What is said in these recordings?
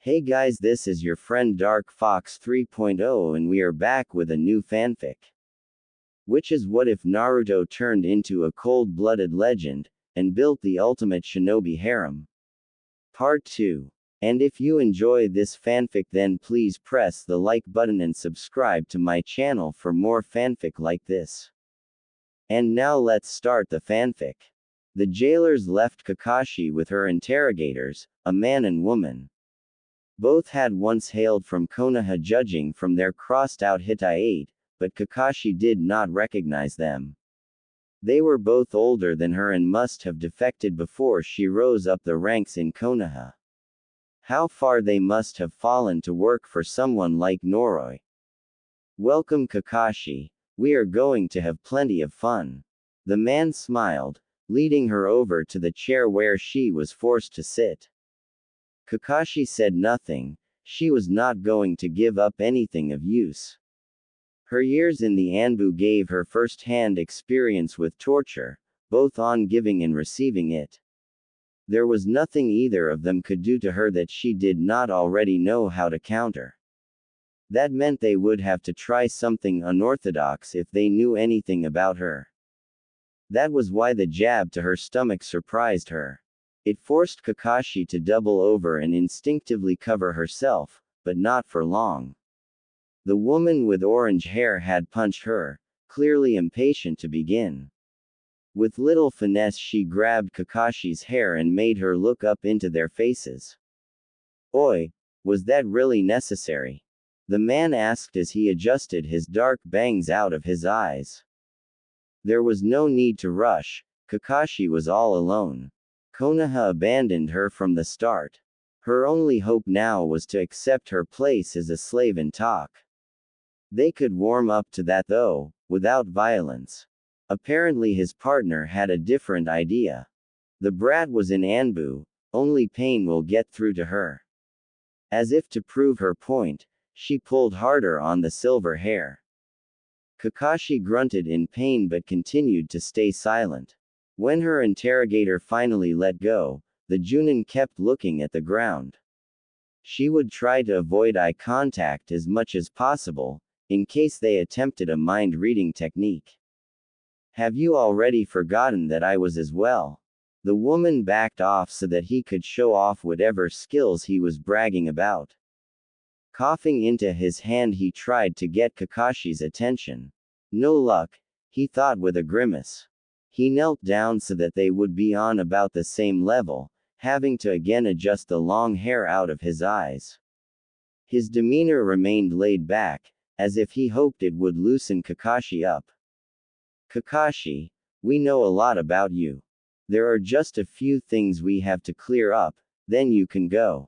Hey guys, this is your friend Dark Fox 3.0 and we are back with a new fanfic. Which is what if Naruto turned into a cold-blooded legend, and built the ultimate shinobi harem? Part 2. And if you enjoy this fanfic then please press the like button and subscribe to my channel for more fanfic like this. And now let's start the fanfic. The jailers left Kakashi with her interrogators, a man and woman. Both had once hailed from Konoha judging from their crossed-out Hittite, but Kakashi did not recognize them. They were both older than her and must have defected before she rose up the ranks in Konoha. How far they must have fallen to work for someone like Noroi. Welcome Kakashi, we are going to have plenty of fun. The man smiled, leading her over to the chair where she was forced to sit. Kakashi said nothing, she was not going to give up anything of use. Her years in the Anbu gave her first-hand experience with torture, both on giving and receiving it. There was nothing either of them could do to her that she did not already know how to counter. That meant they would have to try something unorthodox if they knew anything about her. That was why the jab to her stomach surprised her. It forced Kakashi to double over and instinctively cover herself, but not for long. The woman with orange hair had punched her, clearly impatient to begin. With little finesse she grabbed Kakashi's hair and made her look up into their faces. Oi, was that really necessary? The man asked as he adjusted his dark bangs out of his eyes. There was no need to rush, Kakashi was all alone. Konoha abandoned her from the start. Her only hope now was to accept her place as a slave and talk. They could warm up to that though, without violence. Apparently his partner had a different idea. The brat was in Anbu, only pain will get through to her. As if to prove her point, she pulled harder on the silver hair. Kakashi grunted in pain but continued to stay silent. When her interrogator finally let go, the Junin kept looking at the ground. She would try to avoid eye contact as much as possible, in case they attempted a mind-reading technique. Have you already forgotten that I was as well? The woman backed off so that he could show off whatever skills he was bragging about. Coughing into his hand he tried to get Kakashi's attention. No luck, he thought with a grimace. He knelt down so that they would be on about the same level, having to again adjust the long hair out of his eyes. His demeanor remained laid back, as if he hoped it would loosen Kakashi up. Kakashi, we know a lot about you. There are just a few things we have to clear up, then you can go.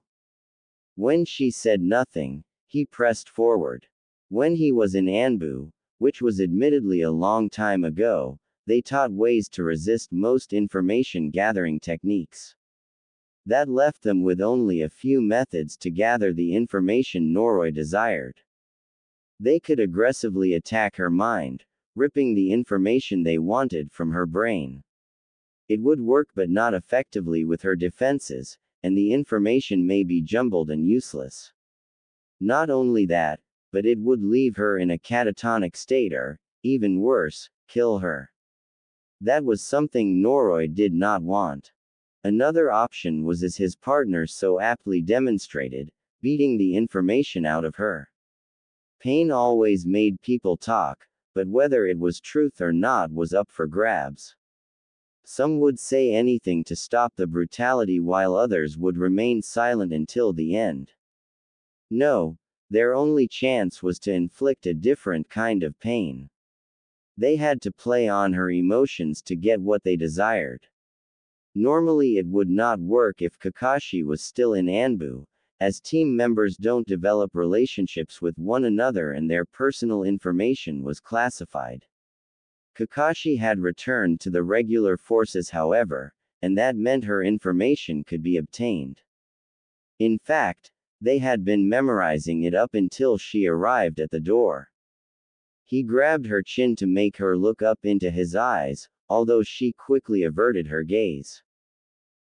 When she said nothing, he pressed forward. When he was in Anbu, which was admittedly a long time ago, they taught ways to resist most information-gathering techniques. That left them with only a few methods to gather the information Noroi desired. They could aggressively attack her mind, ripping the information they wanted from her brain. It would work but not effectively with her defenses, and the information may be jumbled and useless. Not only that, but it would leave her in a catatonic state or, even worse, kill her. That was something Noroi did not want. Another option was, as his partner so aptly demonstrated, beating the information out of her. Pain always made people talk, but whether it was truth or not was up for grabs. Some would say anything to stop the brutality while others would remain silent until the end. No, their only chance was to inflict a different kind of pain. They had to play on her emotions to get what they desired. Normally it would not work if Kakashi was still in Anbu, as team members don't develop relationships with one another and their personal information was classified. Kakashi had returned to the regular forces however, and that meant her information could be obtained. In fact, they had been memorizing it up until she arrived at the door. He grabbed her chin to make her look up into his eyes, although she quickly averted her gaze.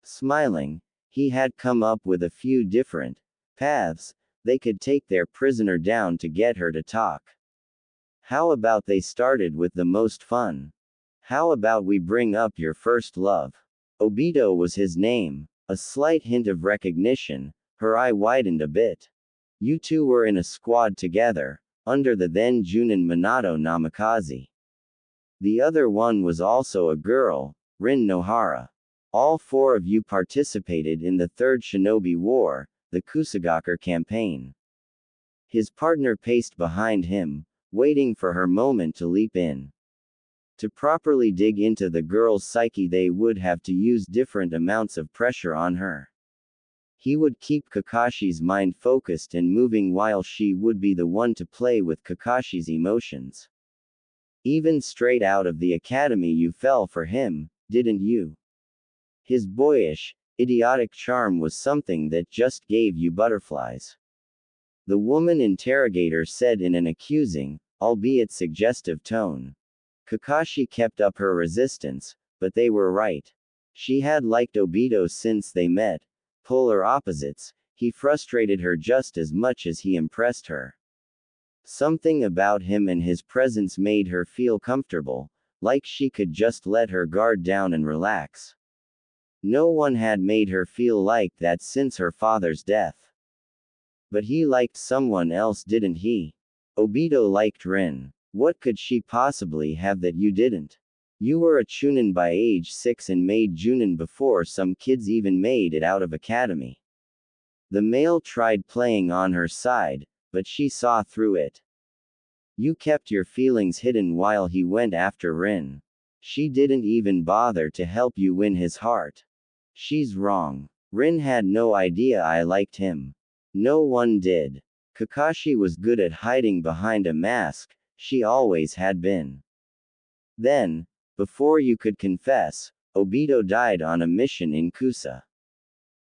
Smiling, he had come up with a few different, paths, they could take their prisoner down to get her to talk. How about they started with the most fun? How about we bring up your first love? Obito was his name. A slight hint of recognition, her eye widened a bit. You two were in a squad together, under the then Junin Minato Namikaze. The other one was also a girl, Rin Nohara. All four of you participated in the Third Shinobi War, the Kusagaker campaign. His partner paced behind him, waiting for her moment to leap in. To properly dig into the girl's psyche, they would have to use different amounts of pressure on her. He would keep Kakashi's mind focused and moving while she would be the one to play with Kakashi's emotions. Even straight out of the academy you fell for him, didn't you? His boyish, idiotic charm was something that just gave you butterflies. The woman interrogator said in an accusing, albeit suggestive tone. Kakashi kept up her resistance, but they were right. She had liked Obito since they met. Polar opposites, he frustrated her just as much as he impressed her. Something about him and his presence made her feel comfortable, like she could just let her guard down and relax. No one had made her feel like that since her father's death. But he liked someone else, didn't he? Obito liked Rin. What could she possibly have that you didn't? You were a Chunin by age 6 and made Junin before some kids even made it out of academy. The male tried playing on her side, but she saw through it. You kept your feelings hidden while he went after Rin. She didn't even bother to help you win his heart. She's wrong. Rin had no idea I liked him. No one did. Kakashi was good at hiding behind a mask, she always had been. Then, before you could confess, Obito died on a mission in Kusa.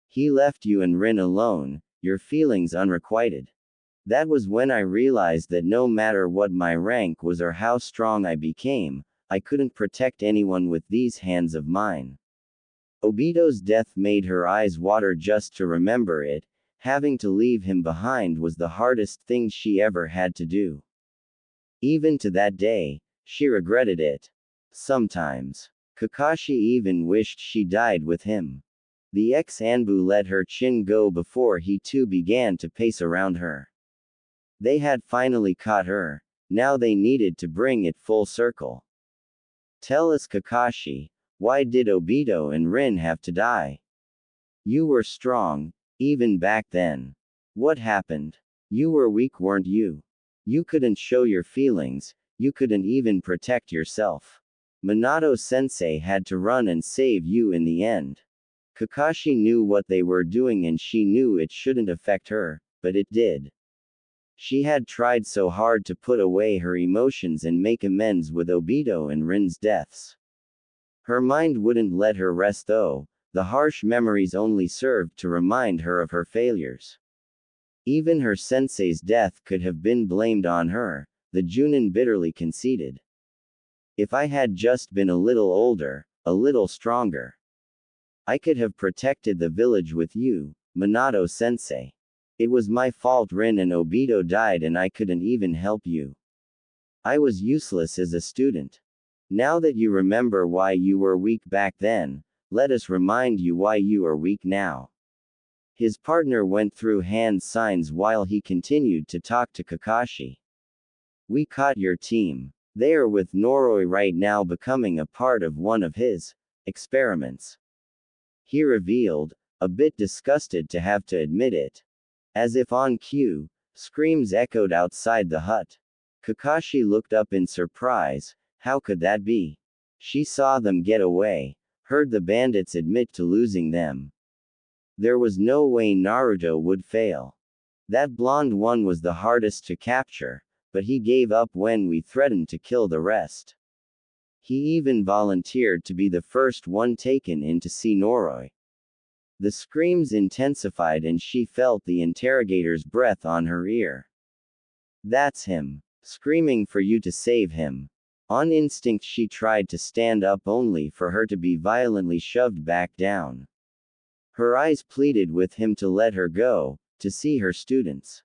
He left you and Rin alone, your feelings unrequited. That was when I realized that no matter what my rank was or how strong I became, I couldn't protect anyone with these hands of mine. Obito's death made her eyes water just to remember it. Having to leave him behind was the hardest thing she ever had to do. Even to that day, she regretted it. Sometimes, Kakashi even wished she died with him. The ex-Anbu let her chin go before he too began to pace around her. They had finally caught her, now they needed to bring it full circle. Tell us, Kakashi, why did Obito and Rin have to die? You were strong, even back then. What happened? You were weak, weren't you? You couldn't show your feelings, you couldn't even protect yourself. Minato-sensei had to run and save you in the end. Kakashi knew what they were doing and she knew it shouldn't affect her, but it did. She had tried so hard to put away her emotions and make amends with Obito and Rin's deaths. Her mind wouldn't let her rest though, the harsh memories only served to remind her of her failures. Even her sensei's death could have been blamed on her, the Junin bitterly conceded. If I had just been a little older, a little stronger, I could have protected the village with you, Minato-sensei. It was my fault Rin and Obito died and I couldn't even help you. I was useless as a student. Now that you remember why you were weak back then, let us remind you why you are weak now. His partner went through hand signs while he continued to talk to Kakashi. We caught your team. They are with Noroi right now, becoming a part of one of his experiments. He revealed, a bit disgusted to have to admit it. As if on cue, screams echoed outside the hut. Kakashi looked up in surprise. How could that be? She saw them get away, heard the bandits admit to losing them. There was no way Naruto would fail. That blonde one was the hardest to capture, but he gave up when we threatened to kill the rest. He even volunteered to be the first one taken in to see Noroi. The screams intensified and she felt the interrogator's breath on her ear. That's him. Screaming for you to save him. On instinct she tried to stand up only for her to be violently shoved back down. Her eyes pleaded with him to let her go, to see her students.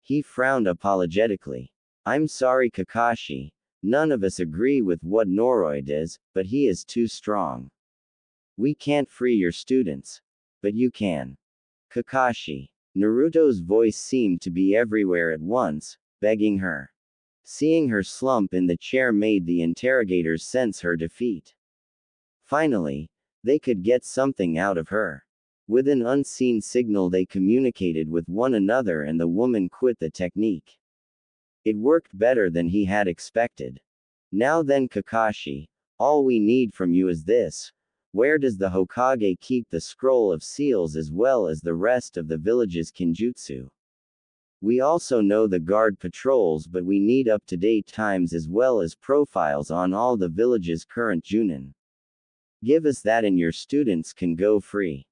He frowned apologetically. I'm sorry, Kakashi. None of us agree with what Noroi does, but he is too strong. We can't free your students. But you can. Kakashi. Naruto's voice seemed to be everywhere at once, begging her. Seeing her slump in the chair made the interrogators sense her defeat. Finally, they could get something out of her. With an unseen signal they communicated with one another and the woman quit the technique. It worked better than he had expected. Now then, Kakashi, all we need from you is this. Where does the Hokage keep the scroll of seals as well as the rest of the village's kinjutsu? We also know the guard patrols, but we need up-to-date times as well as profiles on all the village's current junin. Give us that and your students can go free.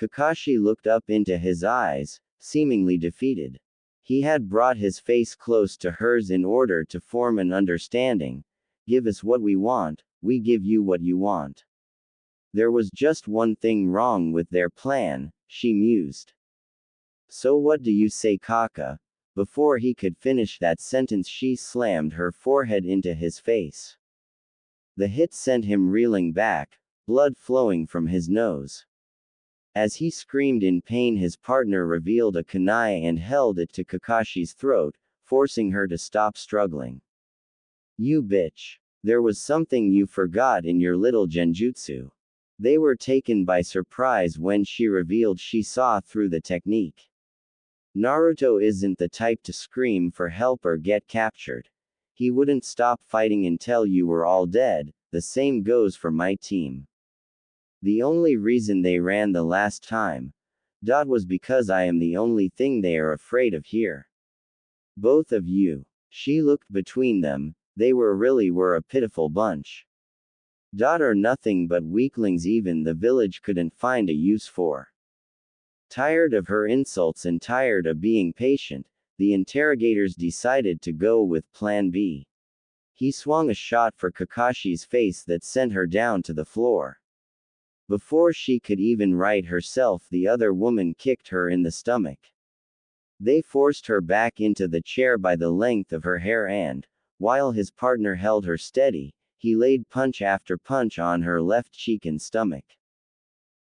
Kakashi looked up into his eyes, seemingly defeated. He had brought his face close to hers in order to form an understanding. Give us what we want, we give you what you want. There was just one thing wrong with their plan, she mused. So what do you say, Kaka? Before he could finish that sentence she slammed her forehead into his face. The hit sent him reeling back, blood flowing from his nose. As he screamed in pain, his partner revealed a kunai and held it to Kakashi's throat, forcing her to stop struggling. You bitch. There was something you forgot in your little genjutsu. They were taken by surprise when she revealed she saw through the technique. Naruto isn't the type to scream for help or get captured. He wouldn't stop fighting until you were all dead. The same goes for my team. The only reason they ran the last time, was because I am the only thing they are afraid of here. Both of you. She looked between them, they really were a pitiful bunch. Are nothing but weaklings even the village couldn't find a use for. Tired of her insults and tired of being patient, the interrogators decided to go with Plan B. He swung a shot for Kakashi's face that sent her down to the floor. Before she could even right herself, the other woman kicked her in the stomach. They forced her back into the chair by the length of her hair and, while his partner held her steady, he laid punch after punch on her left cheek and stomach.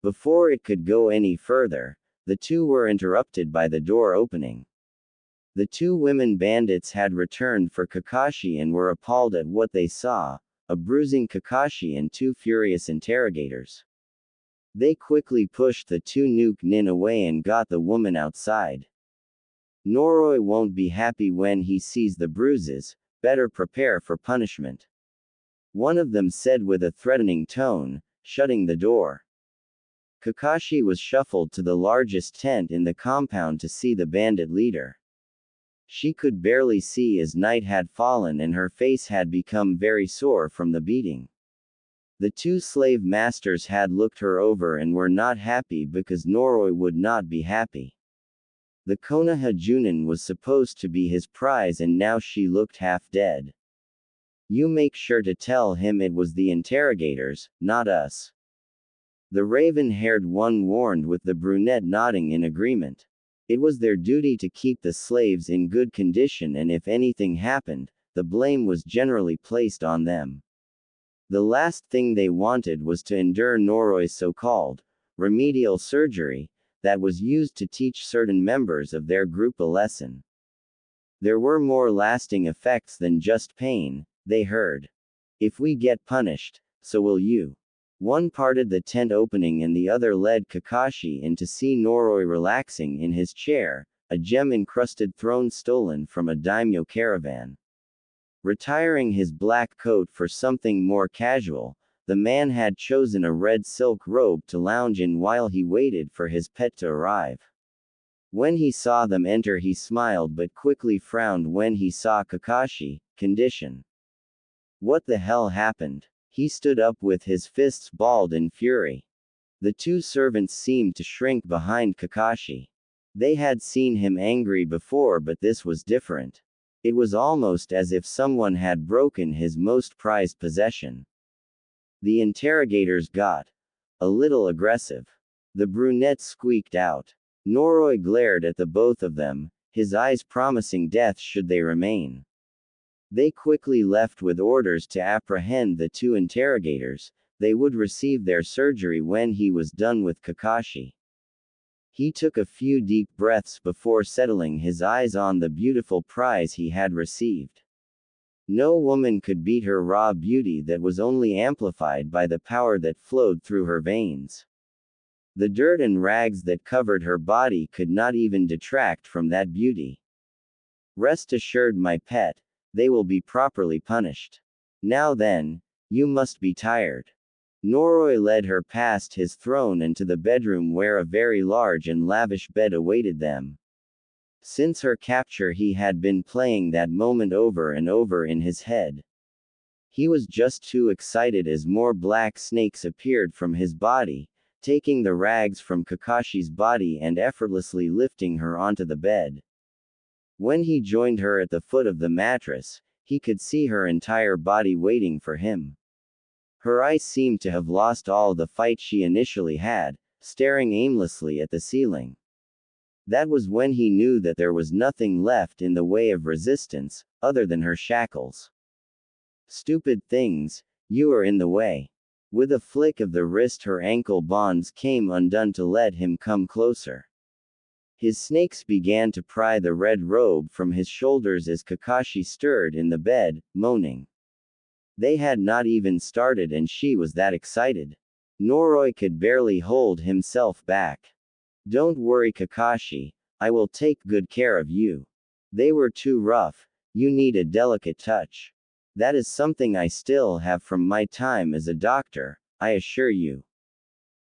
Before it could go any further, the two were interrupted by the door opening. The two women bandits had returned for Kakashi and were appalled at what they saw, a bruising Kakashi and two furious interrogators. They quickly pushed the two nuke nin away and got the woman outside. Noroi won't be happy when he sees the bruises, better prepare for punishment. One of them said with a threatening tone, shutting the door. Kakashi was shuffled to the largest tent in the compound to see the bandit leader. She could barely see as night had fallen and her face had become very sore from the beating. The two slave masters had looked her over and were not happy because Noroi would not be happy. The Konoha Junin was supposed to be his prize and now she looked half dead. You make sure to tell him it was the interrogators, not us. The raven-haired one warned with the brunette nodding in agreement. It was their duty to keep the slaves in good condition and if anything happened, the blame was generally placed on them. The last thing they wanted was to endure Noroi's so-called remedial surgery that was used to teach certain members of their group a lesson. There were more lasting effects than just pain, they heard. If we get punished, so will you. One parted the tent opening and the other led Kakashi in to see Noroi relaxing in his chair, a gem-encrusted throne stolen from a daimyo caravan. Retiring his black coat for something more casual, the man had chosen a red silk robe to lounge in while he waited for his pet to arrive. When he saw them enter he smiled but quickly frowned when he saw Kakashi. Condition. What the hell happened? He stood up with his fists balled in fury. The two servants seemed to shrink behind Kakashi. They had seen him angry before but this was different. It was almost as if someone had broken his most prized possession. The interrogators got a little aggressive. The brunette squeaked out. Noroi glared at the both of them, his eyes promising death should they remain. They quickly left with orders to apprehend the two interrogators. They would receive their surgery when he was done with Kakashi. He took a few deep breaths before settling his eyes on the beautiful prize he had received. No woman could beat her raw beauty that was only amplified by the power that flowed through her veins. The dirt and rags that covered her body could not even detract from that beauty. Rest assured, my pet, they will be properly punished. Now then, you must be tired. Noroi led her past his throne and to the bedroom where a very large and lavish bed awaited them. Since her capture he had been playing that moment over and over in his head. He was just too excited as more black snakes appeared from his body, taking the rags from Kakashi's body and effortlessly lifting her onto the bed. When he joined her at the foot of the mattress, he could see her entire body waiting for him. Her eyes seemed to have lost all the fight she initially had, staring aimlessly at the ceiling. That was when he knew that there was nothing left in the way of resistance, other than her shackles. Stupid things, you are in the way. With a flick of the wrist her ankle bonds came undone to let him come closer. His snakes began to pry the red robe from his shoulders as Kakashi stirred in the bed, moaning. They had not even started and she was that excited. Noroi could barely hold himself back. Don't worry, Kakashi, I will take good care of you. They were too rough, you need a delicate touch. That is something I still have from my time as a doctor, I assure you.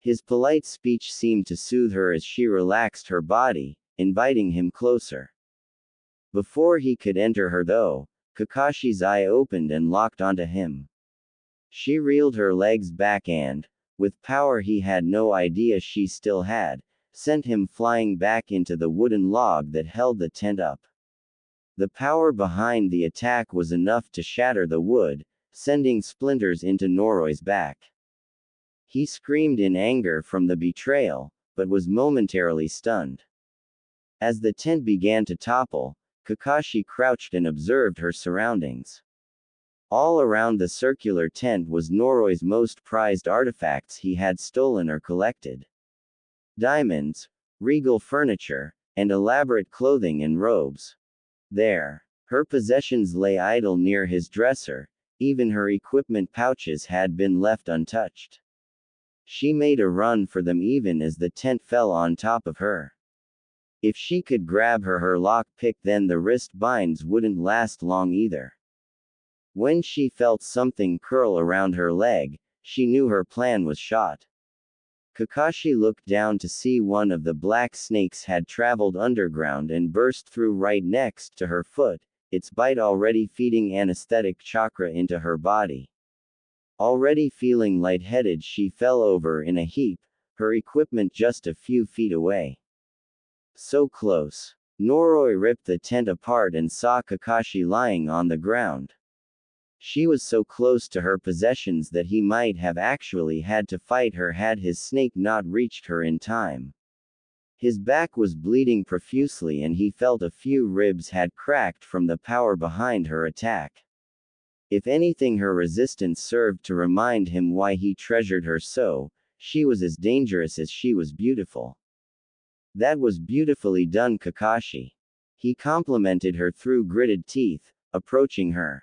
His polite speech seemed to soothe her as she relaxed her body, inviting him closer. Before he could enter her though, Kakashi's eye opened and locked onto him. She reeled her legs back and, with power he had no idea she still had, sent him flying back into the wooden log that held the tent up. The power behind the attack was enough to shatter the wood, sending splinters into Noroi's back. He screamed in anger from the betrayal, but was momentarily stunned. As the tent began to topple, Kakashi crouched and observed her surroundings. All around the circular tent was Noroi's most prized artifacts he had stolen or collected. Diamonds, regal furniture, and elaborate clothing and robes. There, her possessions lay idle near his dresser, even her equipment pouches had been left untouched. She made a run for them even as the tent fell on top of her. If she could grab her lock-pick, then the wrist binds wouldn't last long either. When she felt something curl around her leg, she knew her plan was shot. Kakashi looked down to see one of the black snakes had traveled underground and burst through right next to her foot, its bite already feeding anesthetic chakra into her body. Already feeling lightheaded, she fell over in a heap, her equipment just a few feet away. So close. Noroi ripped the tent apart and saw Kakashi lying on the ground. She was so close to her possessions that he might have actually had to fight her had his snake not reached her in time. His back was bleeding profusely and he felt a few ribs had cracked from the power behind her attack. If anything, her resistance served to remind him why he treasured her so. She was as dangerous as she was beautiful. That was beautifully done, Kakashi. He complimented her through gritted teeth, approaching her.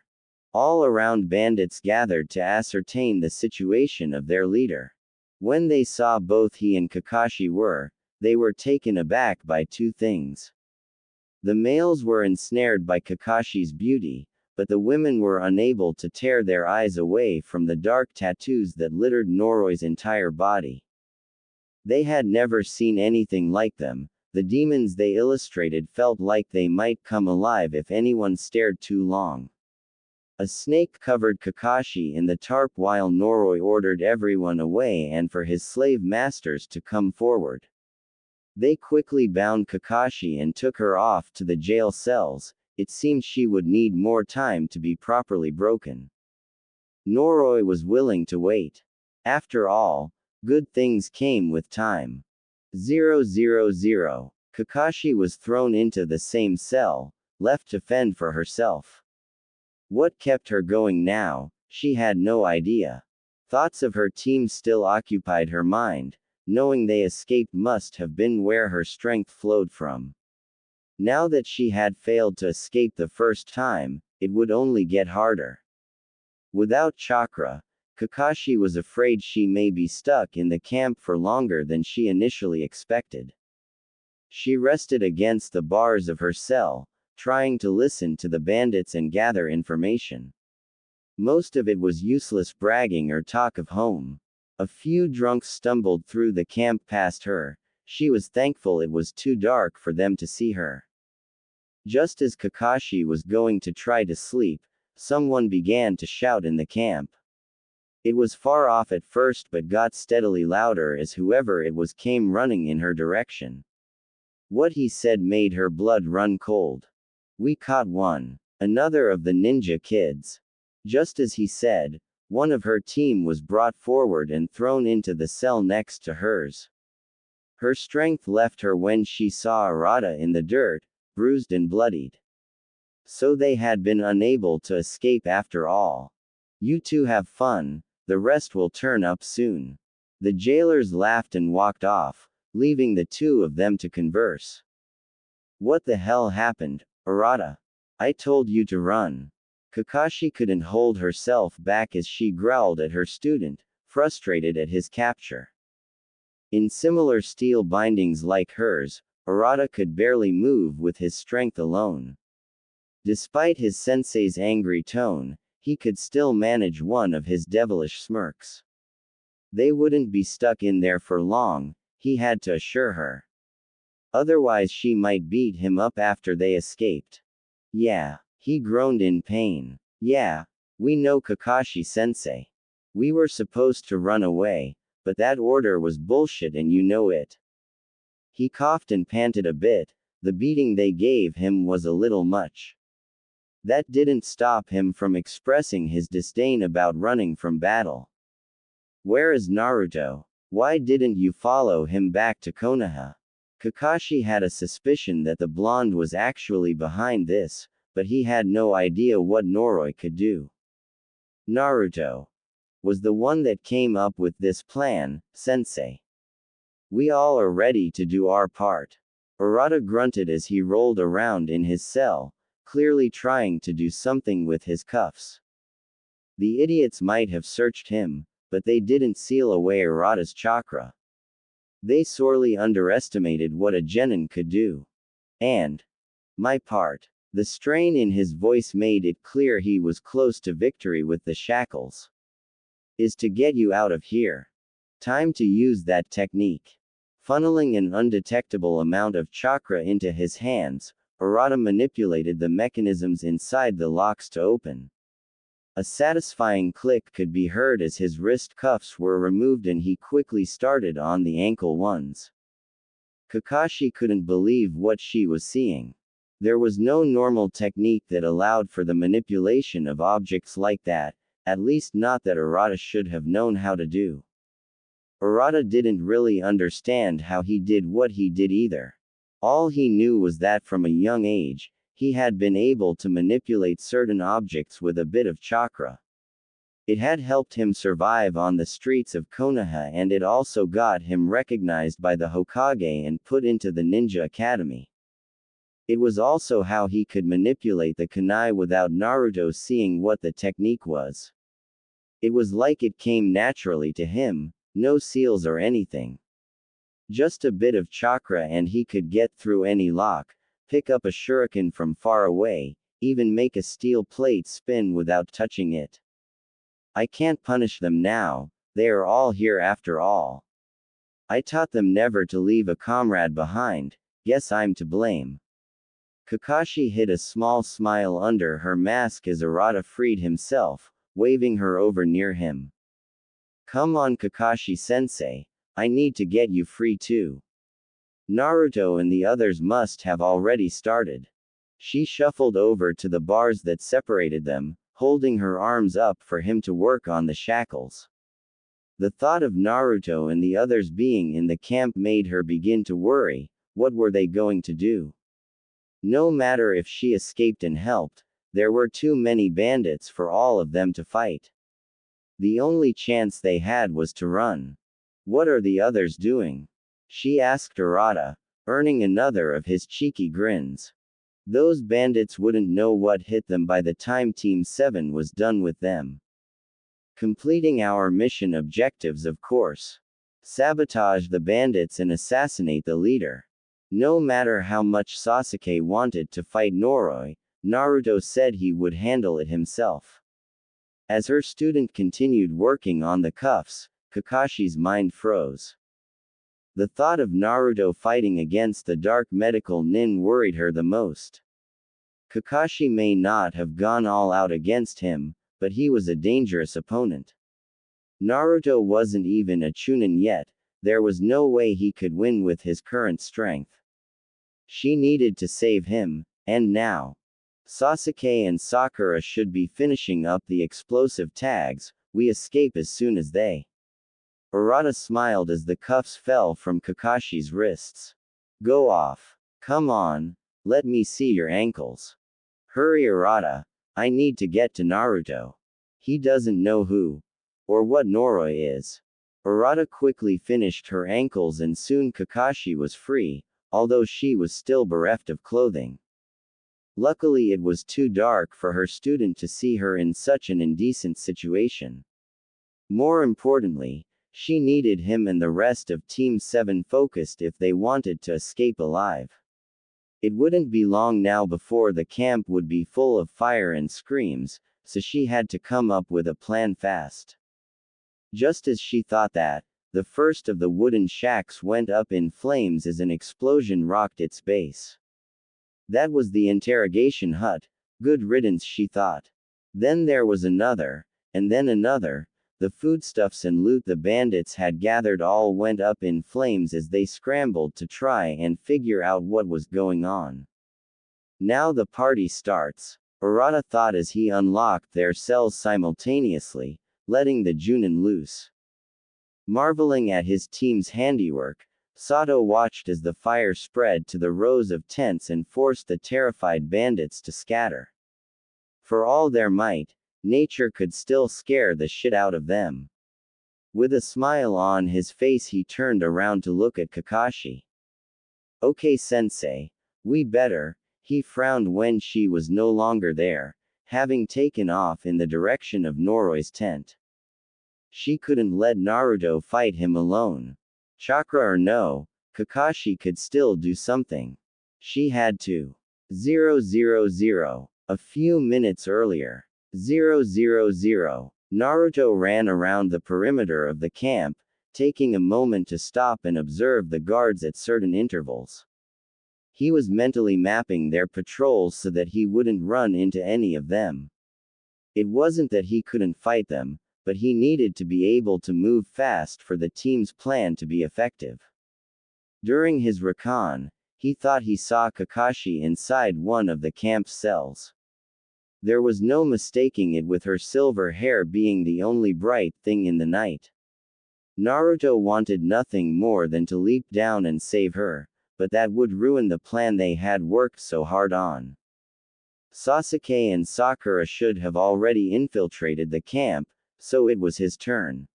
All around bandits gathered to ascertain the situation of their leader. When they saw both he and Kakashi they were taken aback by two things. The males were ensnared by Kakashi's beauty, but the women were unable to tear their eyes away from the dark tattoos that littered Noroi's entire body. They had never seen anything like them. The demons they illustrated felt like they might come alive if anyone stared too long. A snake covered Kakashi in the tarp while Noroi ordered everyone away and for his slave masters to come forward. They quickly bound Kakashi and took her off to the jail cells. It seemed she would need more time to be properly broken. Noroi was willing to wait. After all, good things came with time. 000. Kakashi was thrown into the same cell, left to fend for herself. What kept her going now, she had no idea. Thoughts of her team still occupied her mind, knowing they escaped must have been where her strength flowed from. Now that she had failed to escape the first time, it would only get harder. Without chakra, Kakashi was afraid she may be stuck in the camp for longer than she initially expected. She rested against the bars of her cell, trying to listen to the bandits and gather information. Most of it was useless bragging or talk of home. A few drunks stumbled through the camp past her. She was thankful it was too dark for them to see her. Just as Kakashi was going to try to sleep, someone began to shout in the camp. It was far off at first but got steadily louder as whoever it was came running in her direction. What he said made her blood run cold. "We caught one. Another of the ninja kids." Just as he said, one of her team was brought forward and thrown into the cell next to hers. Her strength left her when she saw Arata in the dirt, bruised and bloodied. So they had been unable to escape after all. "You two have fun, the rest will turn up soon." The jailers laughed and walked off, leaving the two of them to converse. "What the hell happened, Arata? I told you to run." Kakashi couldn't hold herself back as she growled at her student, frustrated at his capture. In similar steel bindings like hers, Arata could barely move with his strength alone. Despite his sensei's angry tone, he could still manage one of his devilish smirks. They wouldn't be stuck in there for long, he had to assure her. Otherwise she might beat him up after they escaped. "Yeah," he groaned in pain. "Yeah, we know Kakashi-sensei. We were supposed to run away, but that order was bullshit and you know it." He coughed and panted a bit. The beating they gave him was a little much. That didn't stop him from expressing his disdain about running from battle. "Where is Naruto? Why didn't you follow him back to Konoha?" Kakashi had a suspicion that the blonde was actually behind this, but he had no idea what Noroi could do. "Naruto was the one that came up with this plan, sensei. We all are ready to do our part." Arata grunted as he rolled around in his cell, clearly trying to do something with his cuffs. The idiots might have searched him, but they didn't seal away Arata's chakra. They sorely underestimated what a genin could do. "And my part." The strain in his voice made it clear he was close to victory with the shackles. "Is to get you out of here. Time to use that technique." Funneling an undetectable amount of chakra into his hands, Arata manipulated the mechanisms inside the locks to open. A satisfying click could be heard as his wrist cuffs were removed and he quickly started on the ankle ones. Kakashi couldn't believe what she was seeing. There was no normal technique that allowed for the manipulation of objects like that, at least not that Arata should have known how to do. Arata didn't really understand how he did what he did either. All he knew was that from a young age, he had been able to manipulate certain objects with a bit of chakra. It had helped him survive on the streets of Konoha and it also got him recognized by the Hokage and put into the Ninja Academy. It was also how he could manipulate the kunai without Naruto seeing what the technique was. It was like it came naturally to him, no seals or anything. Just a bit of chakra and he could get through any lock, pick up a shuriken from far away, even make a steel plate spin without touching it. "I can't punish them now, they are all here after all. I taught them never to leave a comrade behind, guess I'm to blame." Kakashi hid a small smile under her mask as Arata freed himself, waving her over near him. "Come on Kakashi-sensei, I need to get you free too. Naruto and the others must have already started." She shuffled over to the bars that separated them, holding her arms up for him to work on the shackles. The thought of Naruto and the others being in the camp made her begin to worry. What were they going to do? No matter if she escaped and helped, there were too many bandits for all of them to fight. The only chance they had was to run. What are the others doing? She asked Arata, earning another of his cheeky grins. Those bandits wouldn't know what hit them by the time Team 7 was done with them. Completing our mission objectives, of course. Sabotage the bandits and assassinate the leader. No matter how much Sasuke wanted to fight Noroi, Naruto said he would handle it himself. As her student continued working on the cuffs, Kakashi's mind froze. The thought of Naruto fighting against the dark medical nin worried her the most. Kakashi may not have gone all out against him, but he was a dangerous opponent. Naruto wasn't even a Chunin yet, there was no way he could win with his current strength. She needed to save him, and now. Sasuke and Sakura should be finishing up the explosive tags, we escape as soon as they. Arata smiled as the cuffs fell from Kakashi's wrists. Go off. Come on, let me see your ankles. Hurry Arata, I need to get to Naruto. He doesn't know who or what Noroi is. Arata quickly finished her ankles and soon Kakashi was free, although she was still bereft of clothing. Luckily it was too dark for her student to see her in such an indecent situation. More importantly, she needed him and the rest of Team 7 focused if they wanted to escape alive. It wouldn't be long now before the camp would be full of fire and screams, so she had to come up with a plan fast. Just as she thought that, the first of the wooden shacks went up in flames as an explosion rocked its base. That was the interrogation hut. Good riddance, she thought. Then there was another, and then another. The foodstuffs and loot the bandits had gathered all went up in flames as they scrambled to try and figure out what was going on. Now the party starts, Arata thought as he unlocked their cells simultaneously, letting the Junin loose. Marveling at his team's handiwork, Sato watched as the fire spread to the rows of tents and forced the terrified bandits to scatter. For all their might, nature could still scare the shit out of them. With a smile on his face he turned around to look at Kakashi. Okay sensei, we better, he frowned when she was no longer there, having taken off in the direction of Noroi's tent. She couldn't let Naruto fight him alone. Chakra or no, Kakashi could still do something. She had to. 000. A few minutes earlier. 000. Naruto ran around the perimeter of the camp, taking a moment to stop and observe the guards at certain intervals. He was mentally mapping their patrols so that he wouldn't run into any of them. It wasn't that he couldn't fight them, but he needed to be able to move fast for the team's plan to be effective. During his recon, he thought he saw Kakashi inside one of the camp's cells. There was no mistaking it with her silver hair being the only bright thing in the night. Naruto wanted nothing more than to leap down and save her, but that would ruin the plan they had worked so hard on. Sasuke and Sakura should have already infiltrated the camp, so it was his turn.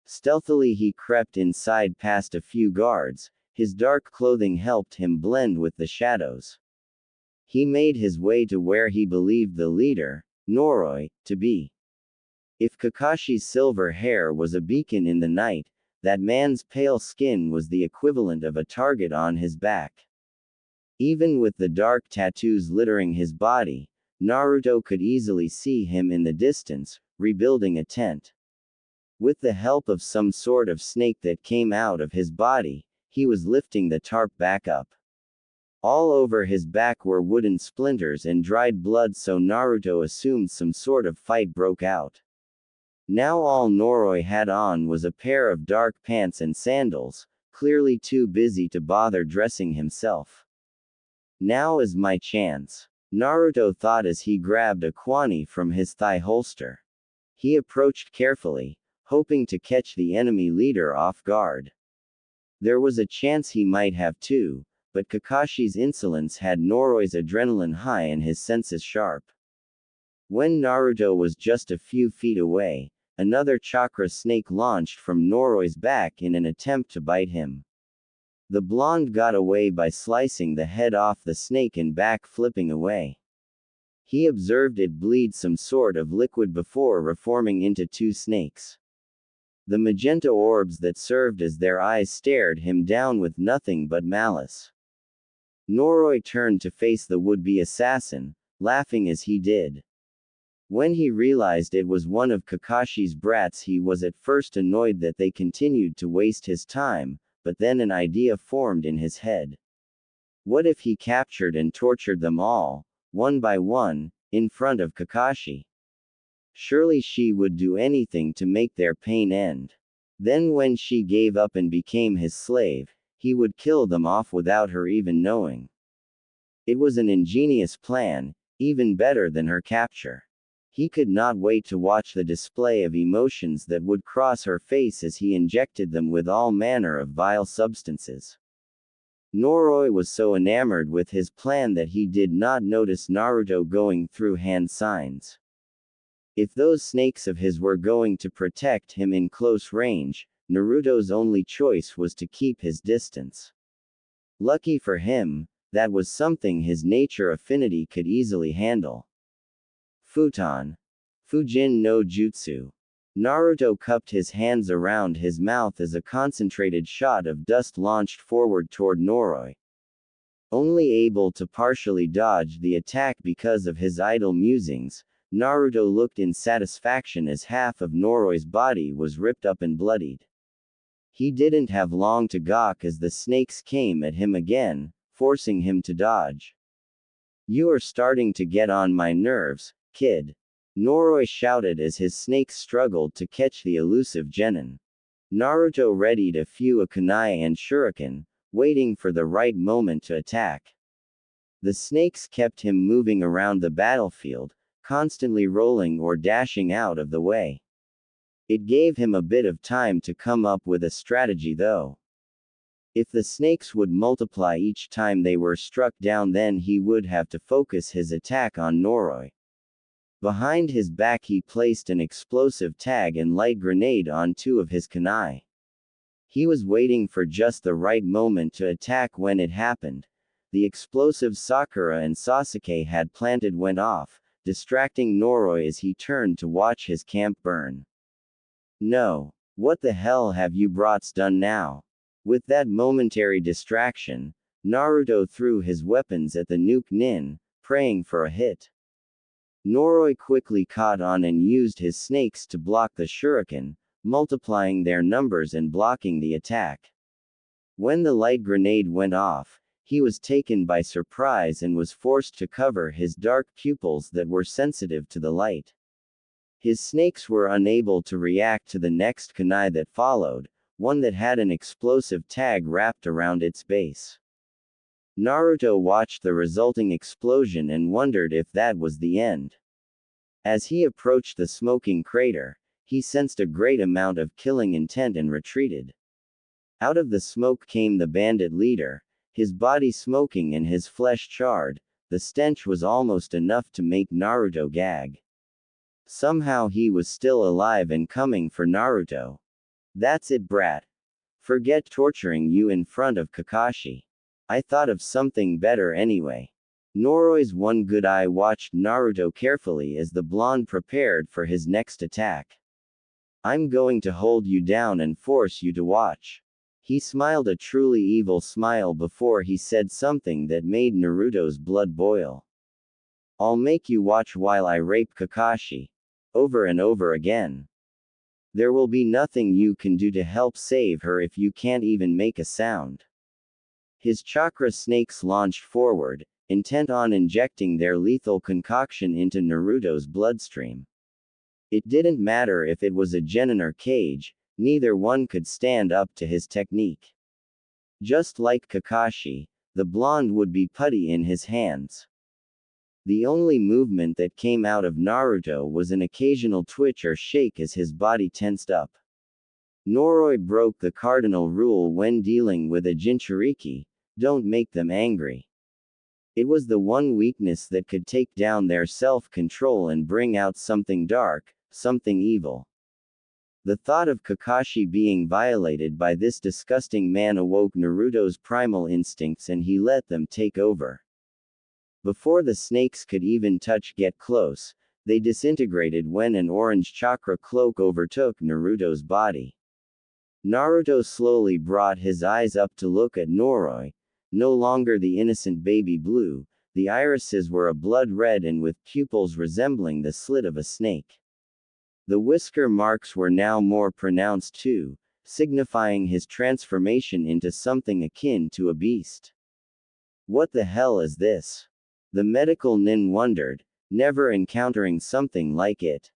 Stealthily he crept inside past a few guards, his dark clothing helped him blend with the shadows. He made his way to where he believed the leader, Noroi, to be. If Kakashi's silver hair was a beacon in the night, that man's pale skin was the equivalent of a target on his back. Even with the dark tattoos littering his body, Naruto could easily see him in the distance, rebuilding a tent. With the help of some sort of snake that came out of his body, he was lifting the tarp back up. All over his back were wooden splinters and dried blood, so Naruto assumed some sort of fight broke out. Now all Noroi had on was a pair of dark pants and sandals, clearly too busy to bother dressing himself. Now is my chance, Naruto thought as he grabbed a kwani from his thigh holster. He approached carefully, hoping to catch the enemy leader off guard. There was a chance he might have too, but Kakashi's insolence had Noroi adrenaline high and his senses sharp. When Naruto was just a few feet away, another chakra snake launched from Noroi's back in an attempt to bite him. The blonde got away by slicing the head off the snake and back flipping away. He observed it bleed some sort of liquid before reforming into two snakes. The magenta orbs that served as their eyes stared him down with nothing but malice. Noroi turned to face the would-be assassin, laughing as he did. When he realized it was one of Kakashi's brats, he was at first annoyed that they continued to waste his time, but then an idea formed in his head. What if he captured and tortured them all, one by one, in front of Kakashi? Surely she would do anything to make their pain end. Then when she gave up and became his slave, he would kill them off without her even knowing. It was an ingenious plan, even better than her capture. He could not wait to watch the display of emotions that would cross her face as he injected them with all manner of vile substances. Noroi was so enamored with his plan that he did not notice Naruto going through hand signs. If those snakes of his were going to protect him in close range, Naruto's only choice was to keep his distance. Lucky for him, that was something his nature affinity could easily handle. Futon. Fujin no Jutsu. Naruto cupped his hands around his mouth as a concentrated shot of dust launched forward toward Noroi. Only able to partially dodge the attack because of his idle musings, Naruto looked in satisfaction as half of Noroi's body was ripped up and bloodied. He didn't have long to gawk as the snakes came at him again, forcing him to dodge. "You are starting to get on my nerves, kid," Noroi shouted as his snakes struggled to catch the elusive genin. Naruto readied a few kunai and shuriken, waiting for the right moment to attack. The snakes kept him moving around the battlefield, constantly rolling or dashing out of the way. It gave him a bit of time to come up with a strategy though. If the snakes would multiply each time they were struck down, then he would have to focus his attack on Noroi. Behind his back he placed an explosive tag and light grenade on two of his kunai. He was waiting for just the right moment to attack when it happened. The explosive Sakura and Sasuke had planted went off, distracting Noroi as he turned to watch his camp burn. "No. What the hell have you brats done now?" With that momentary distraction, Naruto threw his weapons at the nuke nin, praying for a hit. Noroi quickly caught on and used his snakes to block the shuriken, multiplying their numbers and blocking the attack. When the light grenade went off, he was taken by surprise and was forced to cover his dark pupils that were sensitive to the light. His snakes were unable to react to the next kunai that followed, one that had an explosive tag wrapped around its base. Naruto watched the resulting explosion and wondered if that was the end. As he approached the smoking crater, he sensed a great amount of killing intent and retreated. Out of the smoke came the bandit leader, his body smoking and his flesh charred. The stench was almost enough to make Naruto gag. Somehow he was still alive and coming for Naruto. "That's it, brat. Forget torturing you in front of Kakashi. I thought of something better anyway." Noroi's one good eye watched Naruto carefully as the blonde prepared for his next attack. "I'm going to hold you down and force you to watch." He smiled a truly evil smile before he said something that made Naruto's blood boil. "I'll make you watch while I rape Kakashi. Over and over again. There will be nothing you can do to help save her if you can't even make a sound." His chakra snakes launched forward, intent on injecting their lethal concoction into Naruto's bloodstream. It didn't matter if it was a genin or cage, neither one could stand up to his technique. Just like Kakashi, the blonde would be putty in his hands. The only movement that came out of Naruto was an occasional twitch or shake as his body tensed up. Noroi broke the cardinal rule when dealing with a Jinchuriki: don't make them angry. It was the one weakness that could take down their self-control and bring out something dark, something evil. The thought of Kakashi being violated by this disgusting man awoke Naruto's primal instincts and he let them take over. Before the snakes could even get close, they disintegrated when an orange chakra cloak overtook Naruto's body. Naruto slowly brought his eyes up to look at Noroi. No longer the innocent baby blue, the irises were a blood red and with pupils resembling the slit of a snake. The whisker marks were now more pronounced too, signifying his transformation into something akin to a beast. What the hell is this? The medical nin wondered, never encountering something like it.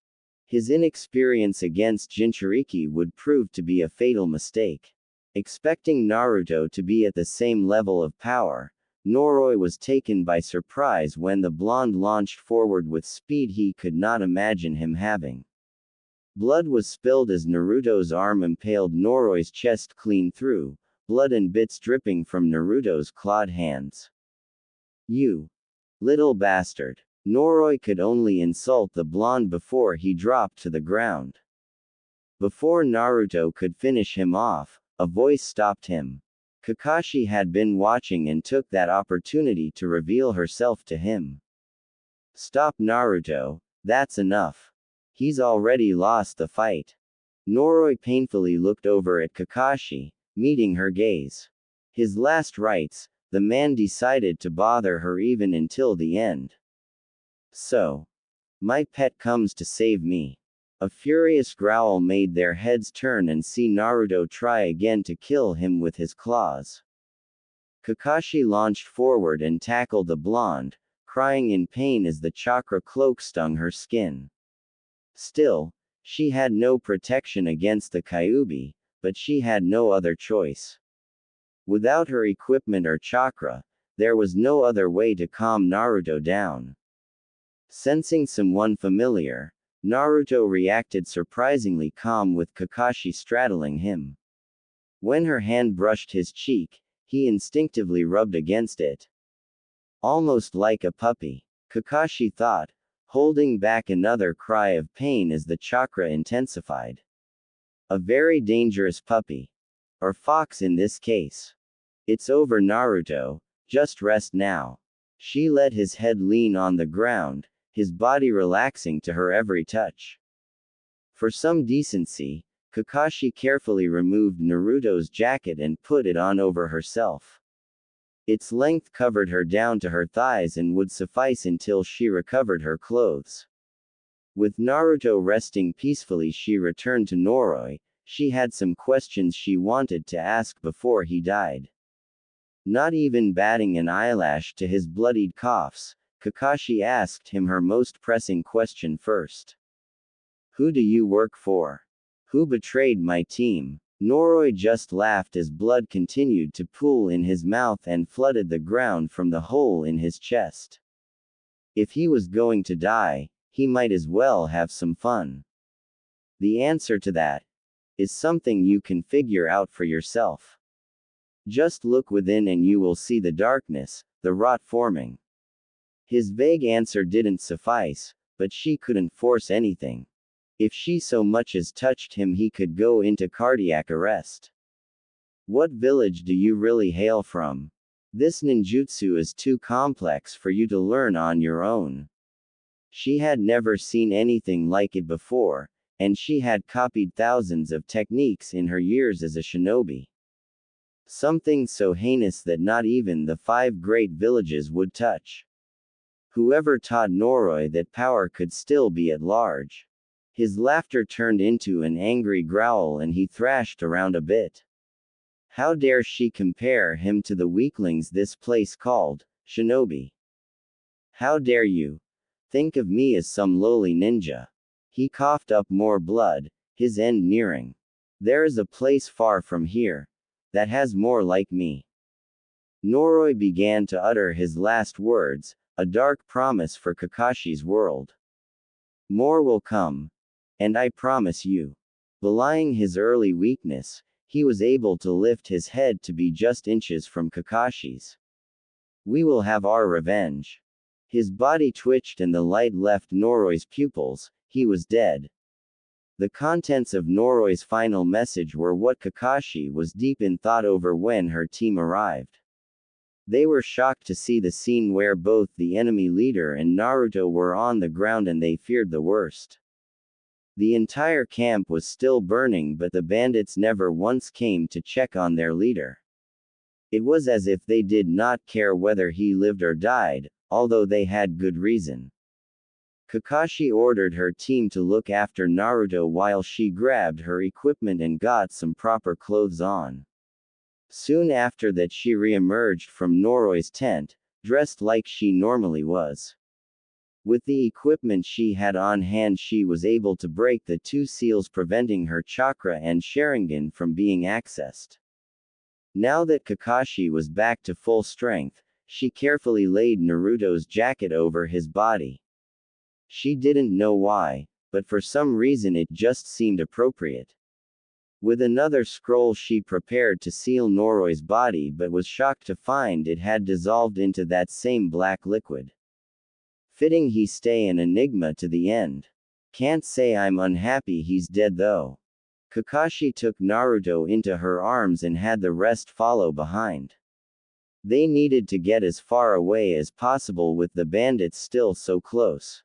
His inexperience against Jinchuriki would prove to be a fatal mistake. Expecting Naruto to be at the same level of power, Noroi was taken by surprise when the blonde launched forward with speed he could not imagine him having. Blood was spilled as Naruto's arm impaled Noroi's chest clean through, blood and bits dripping from Naruto's clawed hands. You little bastard. Noroi could only insult the blonde before he dropped to the ground. Before Naruto could finish him off, a voice stopped him. Kakashi had been watching and took that opportunity to reveal herself to him. Stop Naruto, that's enough. He's already lost the fight. Noroi painfully looked over at Kakashi, meeting her gaze. His last rites, the man decided to bother her even until the end. So, my pet comes to save me. A furious growl made their heads turn and see Naruto try again to kill him with his claws. Kakashi launched forward and tackled the blonde, crying in pain as the chakra cloak stung her skin. Still, she had no protection against the Kyuubi, but she had no other choice. Without her equipment or chakra, there was no other way to calm Naruto down. Sensing someone familiar, Naruto reacted surprisingly calm with Kakashi straddling him. When her hand brushed his cheek, he instinctively rubbed against it. Almost like a puppy, Kakashi thought, holding back another cry of pain as the chakra intensified. A very dangerous puppy. Or fox in this case. It's over Naruto, just rest now. She let his head lean on the ground, his body relaxing to her every touch. For some decency, Kakashi carefully removed Naruto's jacket and put it on over herself. Its length covered her down to her thighs and would suffice until she recovered her clothes. With Naruto resting peacefully, she returned to Noroi. She had some questions she wanted to ask before he died. Not even batting an eyelash to his bloodied coughs, Kakashi asked him her most pressing question first. Who do you work for? Who betrayed my team? Noroi just laughed as blood continued to pool in his mouth and flooded the ground from the hole in his chest. If he was going to die, he might as well have some fun. The answer to that is something you can figure out for yourself. Just look within and you will see the darkness, the rot forming. His vague answer didn't suffice, but she couldn't force anything. If she so much as touched him, he could go into cardiac arrest. What village do you really hail from? This ninjutsu is too complex for you to learn on your own. She had never seen anything like it before, and she had copied thousands of techniques in her years as a shinobi. Something so heinous that not even the 5 great villages would touch. Whoever taught Noroi that power could still be at large? His laughter turned into an angry growl and he thrashed around a bit. How dare she compare him to the weaklings this place called Shinobi? How dare you think of me as some lowly ninja? He coughed up more blood, his end nearing. There is a place far from here that has more like me. Noroi began to utter his last words, a dark promise for Kakashi's world. More will come. And I promise you. Belying his early weakness, he was able to lift his head to be just inches from Kakashi's. We will have our revenge. His body twitched and the light left Noroi pupils. He was dead. The contents of Noroi final message were what Kakashi was deep in thought over when her team arrived. They were shocked to see the scene where both the enemy leader and Naruto were on the ground and they feared the worst. The entire camp was still burning, but the bandits never once came to check on their leader. It was as if they did not care whether he lived or died, although they had good reason. Kakashi ordered her team to look after Naruto while she grabbed her equipment and got some proper clothes on. Soon after that she re-emerged from Noroi's tent, dressed like she normally was. With the equipment she had on hand she was able to break the two seals preventing her chakra and Sharingan from being accessed. Now that Kakashi was back to full strength, she carefully laid Naruto's jacket over his body. She didn't know why, but for some reason it just seemed appropriate. With another scroll she prepared to seal Noroi's body but was shocked to find it had dissolved into that same black liquid. Fitting he stay an enigma to the end. Can't say I'm unhappy he's dead though. Kakashi took Naruto into her arms and had the rest follow behind. They needed to get as far away as possible with the bandits still so close.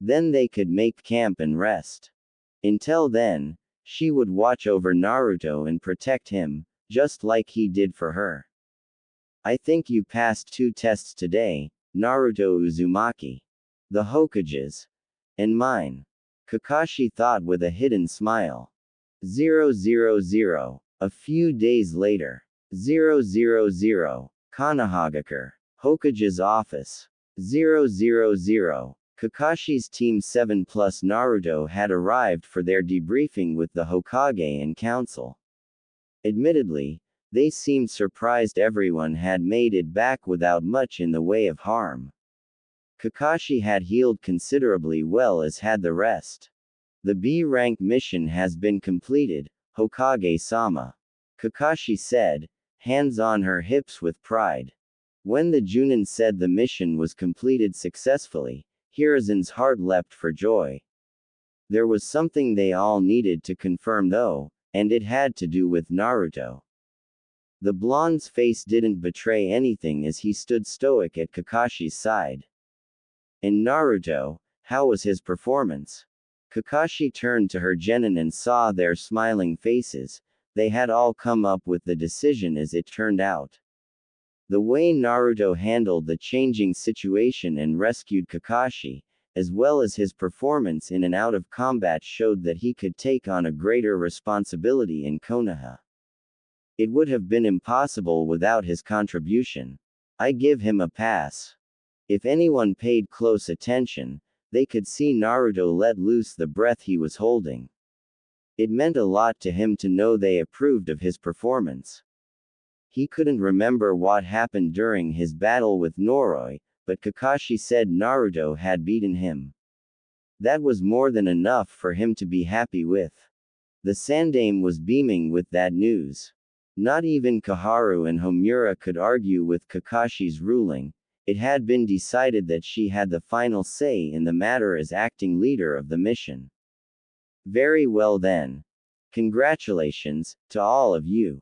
Then they could make camp and rest. Until then, she would watch over Naruto and protect him, just like he did for her. I think you passed 2 tests today, Naruto Uzumaki. The Hokages. And mine. Kakashi thought with a hidden smile. 000. A few days later. 000. Kanahagakure. Hokage's office. 000. Kakashi's Team 7 plus Naruto had arrived for their debriefing with the Hokage and council. Admittedly, they seemed surprised everyone had made it back without much in the way of harm. Kakashi had healed considerably well as had the rest. The B-rank mission has been completed, Hokage-sama. Kakashi said, hands on her hips with pride. When the Junin said the mission was completed successfully, Hiruzen's heart leapt for joy. There was something they all needed to confirm though, and it had to do with Naruto. The blonde's face didn't betray anything as he stood stoic at Kakashi's side. And Naruto, how was his performance? Kakashi turned to her genin and saw their smiling faces. They had all come up with the decision as it turned out. The way Naruto handled the changing situation and rescued Kakashi, as well as his performance in and out of combat showed that he could take on a greater responsibility in Konoha. It would have been impossible without his contribution. I give him a pass. If anyone paid close attention, they could see Naruto let loose the breath he was holding. It meant a lot to him to know they approved of his performance. He couldn't remember what happened during his battle with Noroi, but Kakashi said Naruto had beaten him. That was more than enough for him to be happy with. The Sandaime was beaming with that news. Not even Koharu and Homura could argue with Kakashi's ruling. It had been decided that she had the final say in the matter as acting leader of the mission. Very well then. Congratulations to all of you.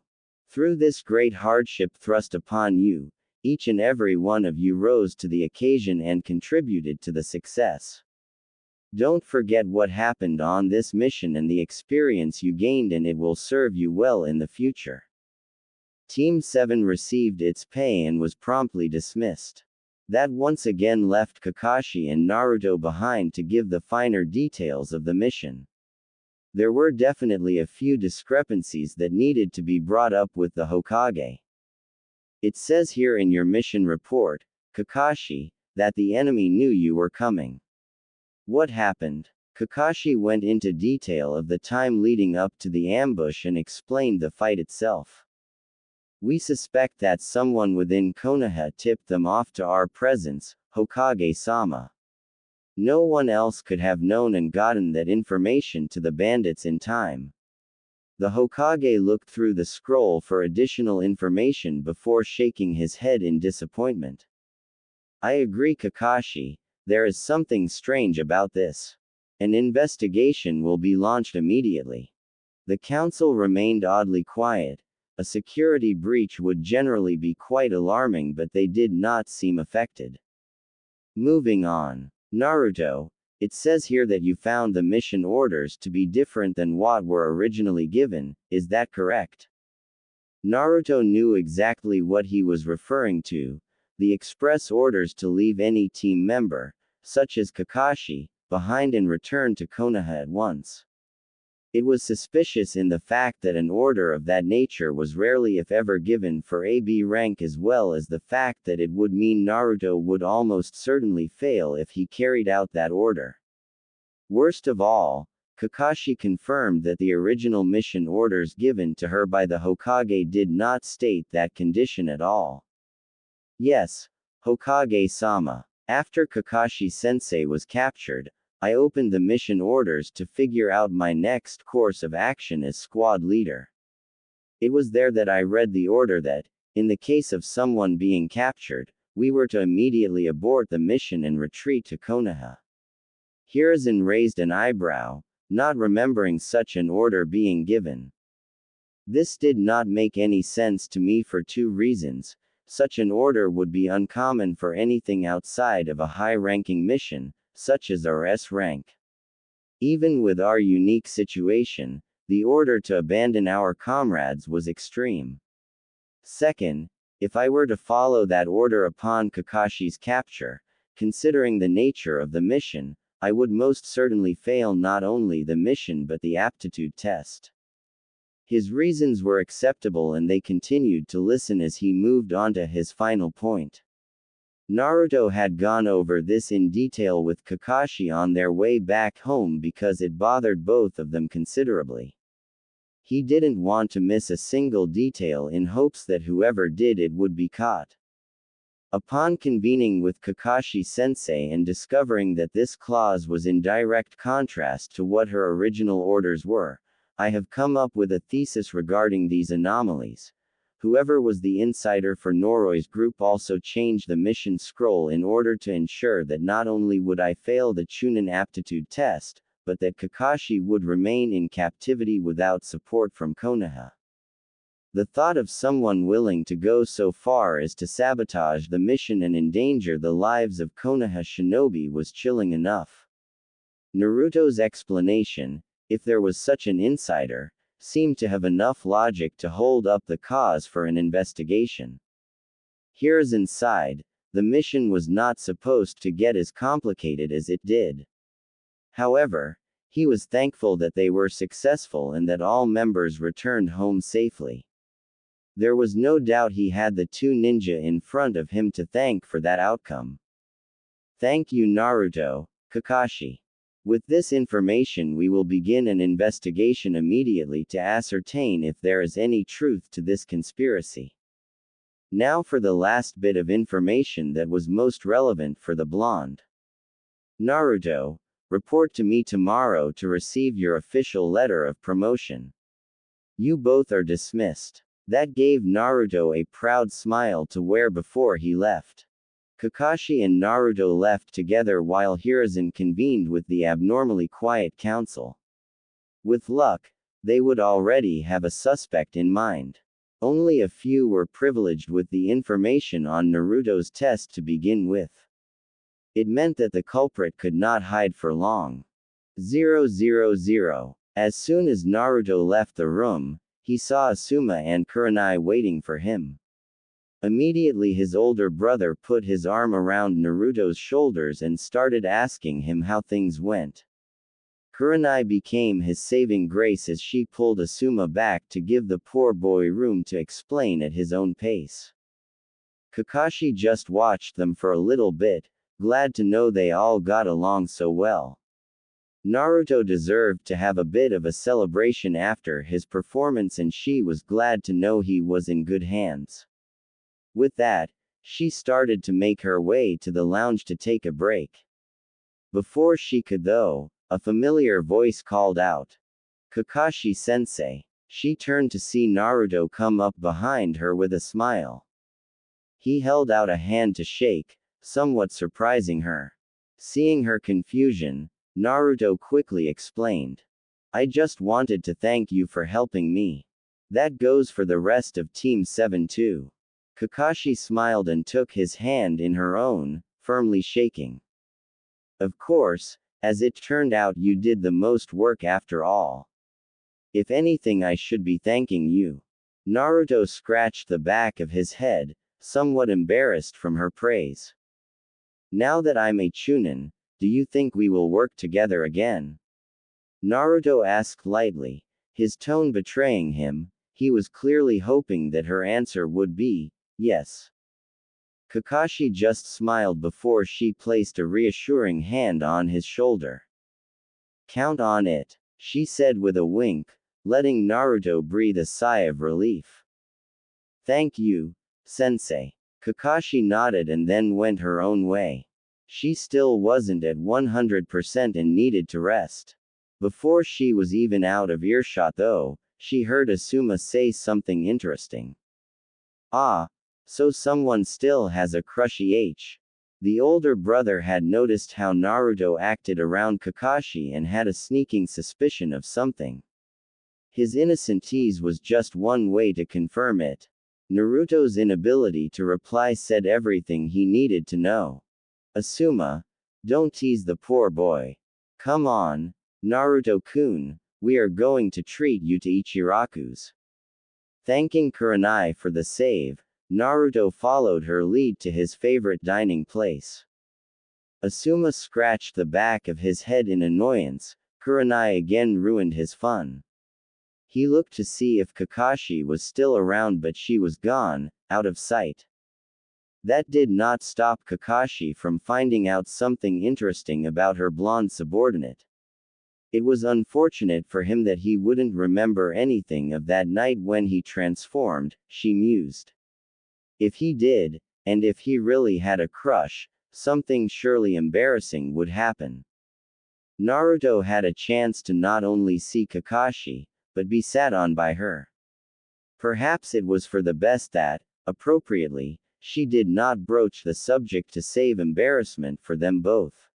Through this great hardship thrust upon you, each and every one of you rose to the occasion and contributed to the success. Don't forget what happened on this mission and the experience you gained, and it will serve you well in the future. Team 7 received its pay and was promptly dismissed. That once again left Kakashi and Naruto behind to give the finer details of the mission. There were definitely a few discrepancies that needed to be brought up with the Hokage. It says here in your mission report, Kakashi, that the enemy knew you were coming. What happened? Kakashi went into detail of the time leading up to the ambush and explained the fight itself. We suspect that someone within Konoha tipped them off to our presence, Hokage-sama. No one else could have known and gotten that information to the bandits in time. The Hokage looked through the scroll for additional information before shaking his head in disappointment. I agree, Kakashi, there is something strange about this. An investigation will be launched immediately. The council remained oddly quiet. A security breach would generally be quite alarming, but they did not seem affected. Moving on. Naruto, it says here that you found the mission orders to be different than what were originally given, is that correct? Naruto knew exactly what he was referring to, the express orders to leave any team member, such as Kakashi, behind and return to Konoha at once. It was suspicious in the fact that an order of that nature was rarely if ever given for AB rank, as well as the fact that it would mean Naruto would almost certainly fail if he carried out that order. Worst of all, Kakashi confirmed that the original mission orders given to her by the Hokage did not state that condition at all. Yes, Hokage-sama. After Kakashi-sensei was captured, I opened the mission orders to figure out my next course of action as squad leader. It was there that I read the order that, in the case of someone being captured, we were to immediately abort the mission and retreat to Konoha. Hiruzen raised an eyebrow, not remembering such an order being given. This did not make any sense to me for two reasons. Such an order would be uncommon for anything outside of a high-ranking mission, such as our S rank. Even with our unique situation, the order to abandon our comrades was extreme. Second, if I were to follow that order upon Kakashi's capture, considering the nature of the mission, I would most certainly fail not only the mission but the aptitude test. His reasons were acceptable and they continued to listen as he moved on to his final point. Naruto had gone over this in detail with Kakashi on their way back home because it bothered both of them considerably. He didn't want to miss a single detail in hopes that whoever did it would be caught. Upon convening with Kakashi-sensei and discovering that this clause was in direct contrast to what her original orders were, I have come up with a thesis regarding these anomalies. Whoever was the insider for Noroi group also changed the mission scroll in order to ensure that not only would I fail the Chunin aptitude test, but that Kakashi would remain in captivity without support from Konoha. The thought of someone willing to go so far as to sabotage the mission and endanger the lives of Konoha shinobi was chilling enough. Naruto's explanation, if there was such an insider, seemed to have enough logic to hold up the cause for an investigation. Hiruzen sighed, the mission was not supposed to get as complicated as it did. However, he was thankful that they were successful and that all members returned home safely. There was no doubt he had the two ninja in front of him to thank for that outcome. Thank you, Naruto, Kakashi. With this information we will begin an investigation immediately to ascertain if there is any truth to this conspiracy. Now for the last bit of information that was most relevant for the blonde. Naruto, report to me tomorrow to receive your official letter of promotion. You both are dismissed. That gave Naruto a proud smile to wear before he left. Kakashi and Naruto left together while Hiruzen convened with the abnormally quiet council. With luck, they would already have a suspect in mind. Only a few were privileged with the information on Naruto's test to begin with. It meant that the culprit could not hide for long. 000. As soon as Naruto left the room, he saw Asuma and Kurenai waiting for him. Immediately his older brother put his arm around Naruto's shoulders and started asking him how things went. Kurenai became his saving grace as she pulled Asuma back to give the poor boy room to explain at his own pace. Kakashi just watched them for a little bit, glad to know they all got along so well. Naruto deserved to have a bit of a celebration after his performance, and she was glad to know he was in good hands. With that, she started to make her way to the lounge to take a break. Before she could, though, a familiar voice called out, "Kakashi-sensei." She turned to see Naruto come up behind her with a smile. He held out a hand to shake, somewhat surprising her. Seeing her confusion, Naruto quickly explained, "I just wanted to thank you for helping me. That goes for the rest of Team 7 too." Kakashi smiled and took his hand in her own, firmly shaking. "Of course, as it turned out, you did the most work after all. If anything, I should be thanking you." Naruto scratched the back of his head, somewhat embarrassed from her praise. "Now that I'm a Chunin, do you think we will work together again?" Naruto asked lightly, his tone betraying him. He was clearly hoping that her answer would be, yes. Kakashi just smiled before she placed a reassuring hand on his shoulder. "Count on it," she said with a wink, letting Naruto breathe a sigh of relief. "Thank you, sensei." Kakashi nodded and then went her own way. She still wasn't at 100% and needed to rest. Before she was even out of earshot, though, she heard Asuma say something interesting. "Ah, so someone still has a crushy H." The older brother had noticed how Naruto acted around Kakashi and had a sneaking suspicion of something. His innocent tease was just one way to confirm it. Naruto's inability to reply said everything he needed to know. "Asuma, don't tease the poor boy. Come on, Naruto-kun, we are going to treat you to Ichiraku's." Thanking Kurenai for the save, Naruto followed her lead to his favorite dining place. Asuma scratched the back of his head in annoyance. Kurenai again ruined his fun. He looked to see if Kakashi was still around, but she was gone, out of sight. That did not stop Kakashi from finding out something interesting about her blonde subordinate. It was unfortunate for him that he wouldn't remember anything of that night when he transformed, she mused. If he did, and if he really had a crush, something surely embarrassing would happen. Naruto had a chance to not only see Kakashi, but be sat on by her. Perhaps it was for the best that, appropriately, she did not broach the subject to save embarrassment for them both.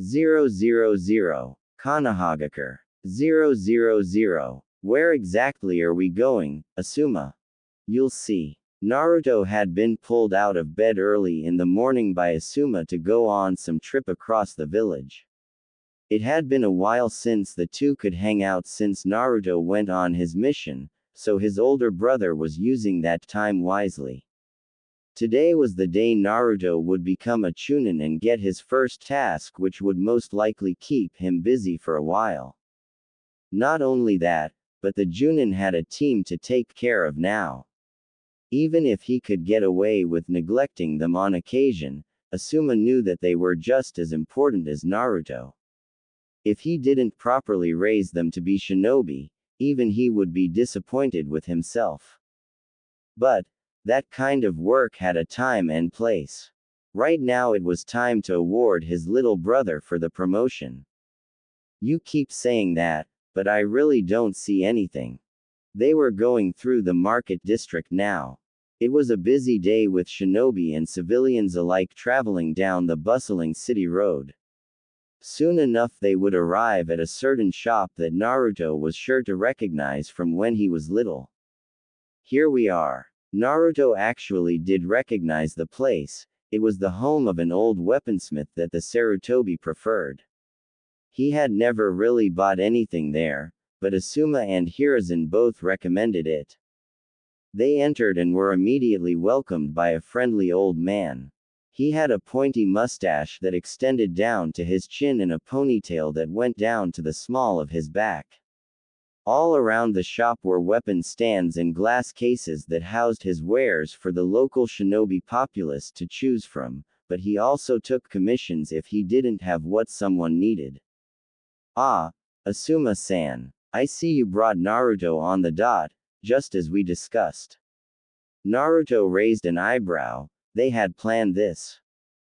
000. Kanahagakure. 000. Where exactly are we going, Asuma? You'll see. Naruto had been pulled out of bed early in the morning by Asuma to go on some trip across the village. It had been a while since the two could hang out since Naruto went on his mission, so his older brother was using that time wisely. Today was the day Naruto would become a Chunin and get his first task, which would most likely keep him busy for a while. Not only that, but the Junin had a team to take care of now. Even if he could get away with neglecting them on occasion, Asuma knew that they were just as important as Naruto. If he didn't properly raise them to be shinobi, even he would be disappointed with himself. But that kind of work had a time and place. Right now it was time to award his little brother for the promotion. You keep saying that, but I really don't see anything. They were going through the market district now. It was a busy day with shinobi and civilians alike traveling down the bustling city road. Soon enough they would arrive at a certain shop that Naruto was sure to recognize from when he was little. Here we are. Naruto actually did recognize the place. It was the home of an old weaponsmith that the Sarutobi preferred. He had never really bought anything there, but Asuma and Hiruzen both recommended it. They entered and were immediately welcomed by a friendly old man. He had a pointy mustache that extended down to his chin and a ponytail that went down to the small of his back. All around the shop were weapon stands and glass cases that housed his wares for the local shinobi populace to choose from, but he also took commissions if he didn't have what someone needed. Ah, Asuma-san. I see you brought Naruto on the dot, just as we discussed. Naruto raised an eyebrow. They had planned this.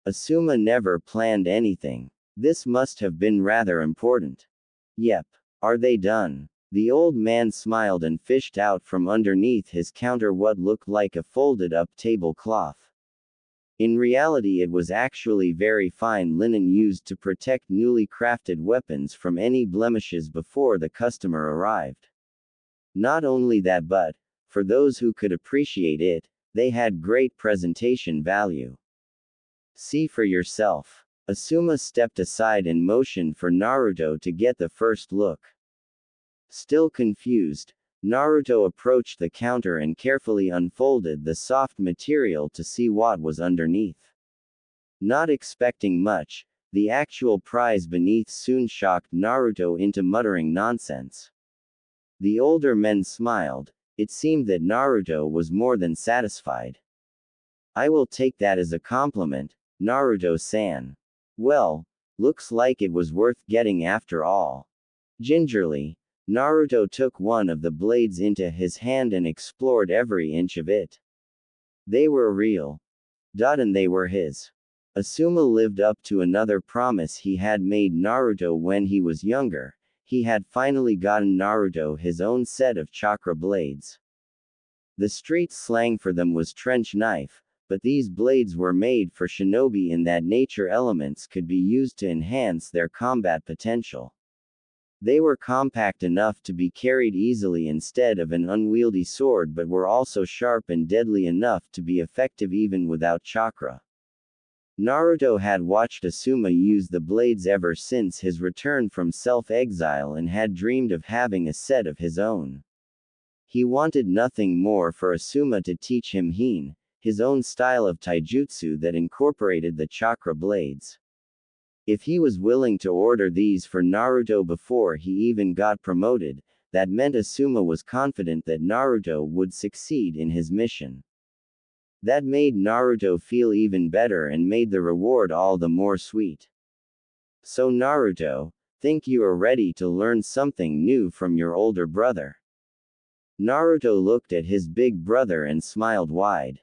Asuma never planned anything. This must have been rather important. Yep. Are they done? The old man smiled and fished out from underneath his counter what looked like a folded-up tablecloth. In reality, it was actually very fine linen used to protect newly crafted weapons from any blemishes before the customer arrived. Not only that, but, for those who could appreciate it, they had great presentation value. See for yourself. Asuma stepped aside and motioned for Naruto to get the first look. Still confused, Naruto approached the counter and carefully unfolded the soft material to see what was underneath. Not expecting much, the actual prize beneath soon shocked Naruto into muttering nonsense. The older men smiled. It seemed that Naruto was more than satisfied. I will take that as a compliment, Naruto-san. Well, looks like it was worth getting after all. Gingerly, Naruto took one of the blades into his hand and explored every inch of it. They were real. And they were his. Asuma lived up to another promise he had made Naruto when he was younger. He had finally gotten Naruto his own set of chakra blades. The street slang for them was trench knife, but these blades were made for shinobi in that nature elements could be used to enhance their combat potential. They were compact enough to be carried easily instead of an unwieldy sword, but were also sharp and deadly enough to be effective even without chakra. Naruto had watched Asuma use the blades ever since his return from self-exile and had dreamed of having a set of his own. He wanted nothing more for Asuma to teach him Hine, his own style of taijutsu that incorporated the chakra blades. If he was willing to order these for Naruto before he even got promoted, that meant Asuma was confident that Naruto would succeed in his mission. That made Naruto feel even better and made the reward all the more sweet. So Naruto, think you are ready to learn something new from your older brother? Naruto looked at his big brother and smiled wide.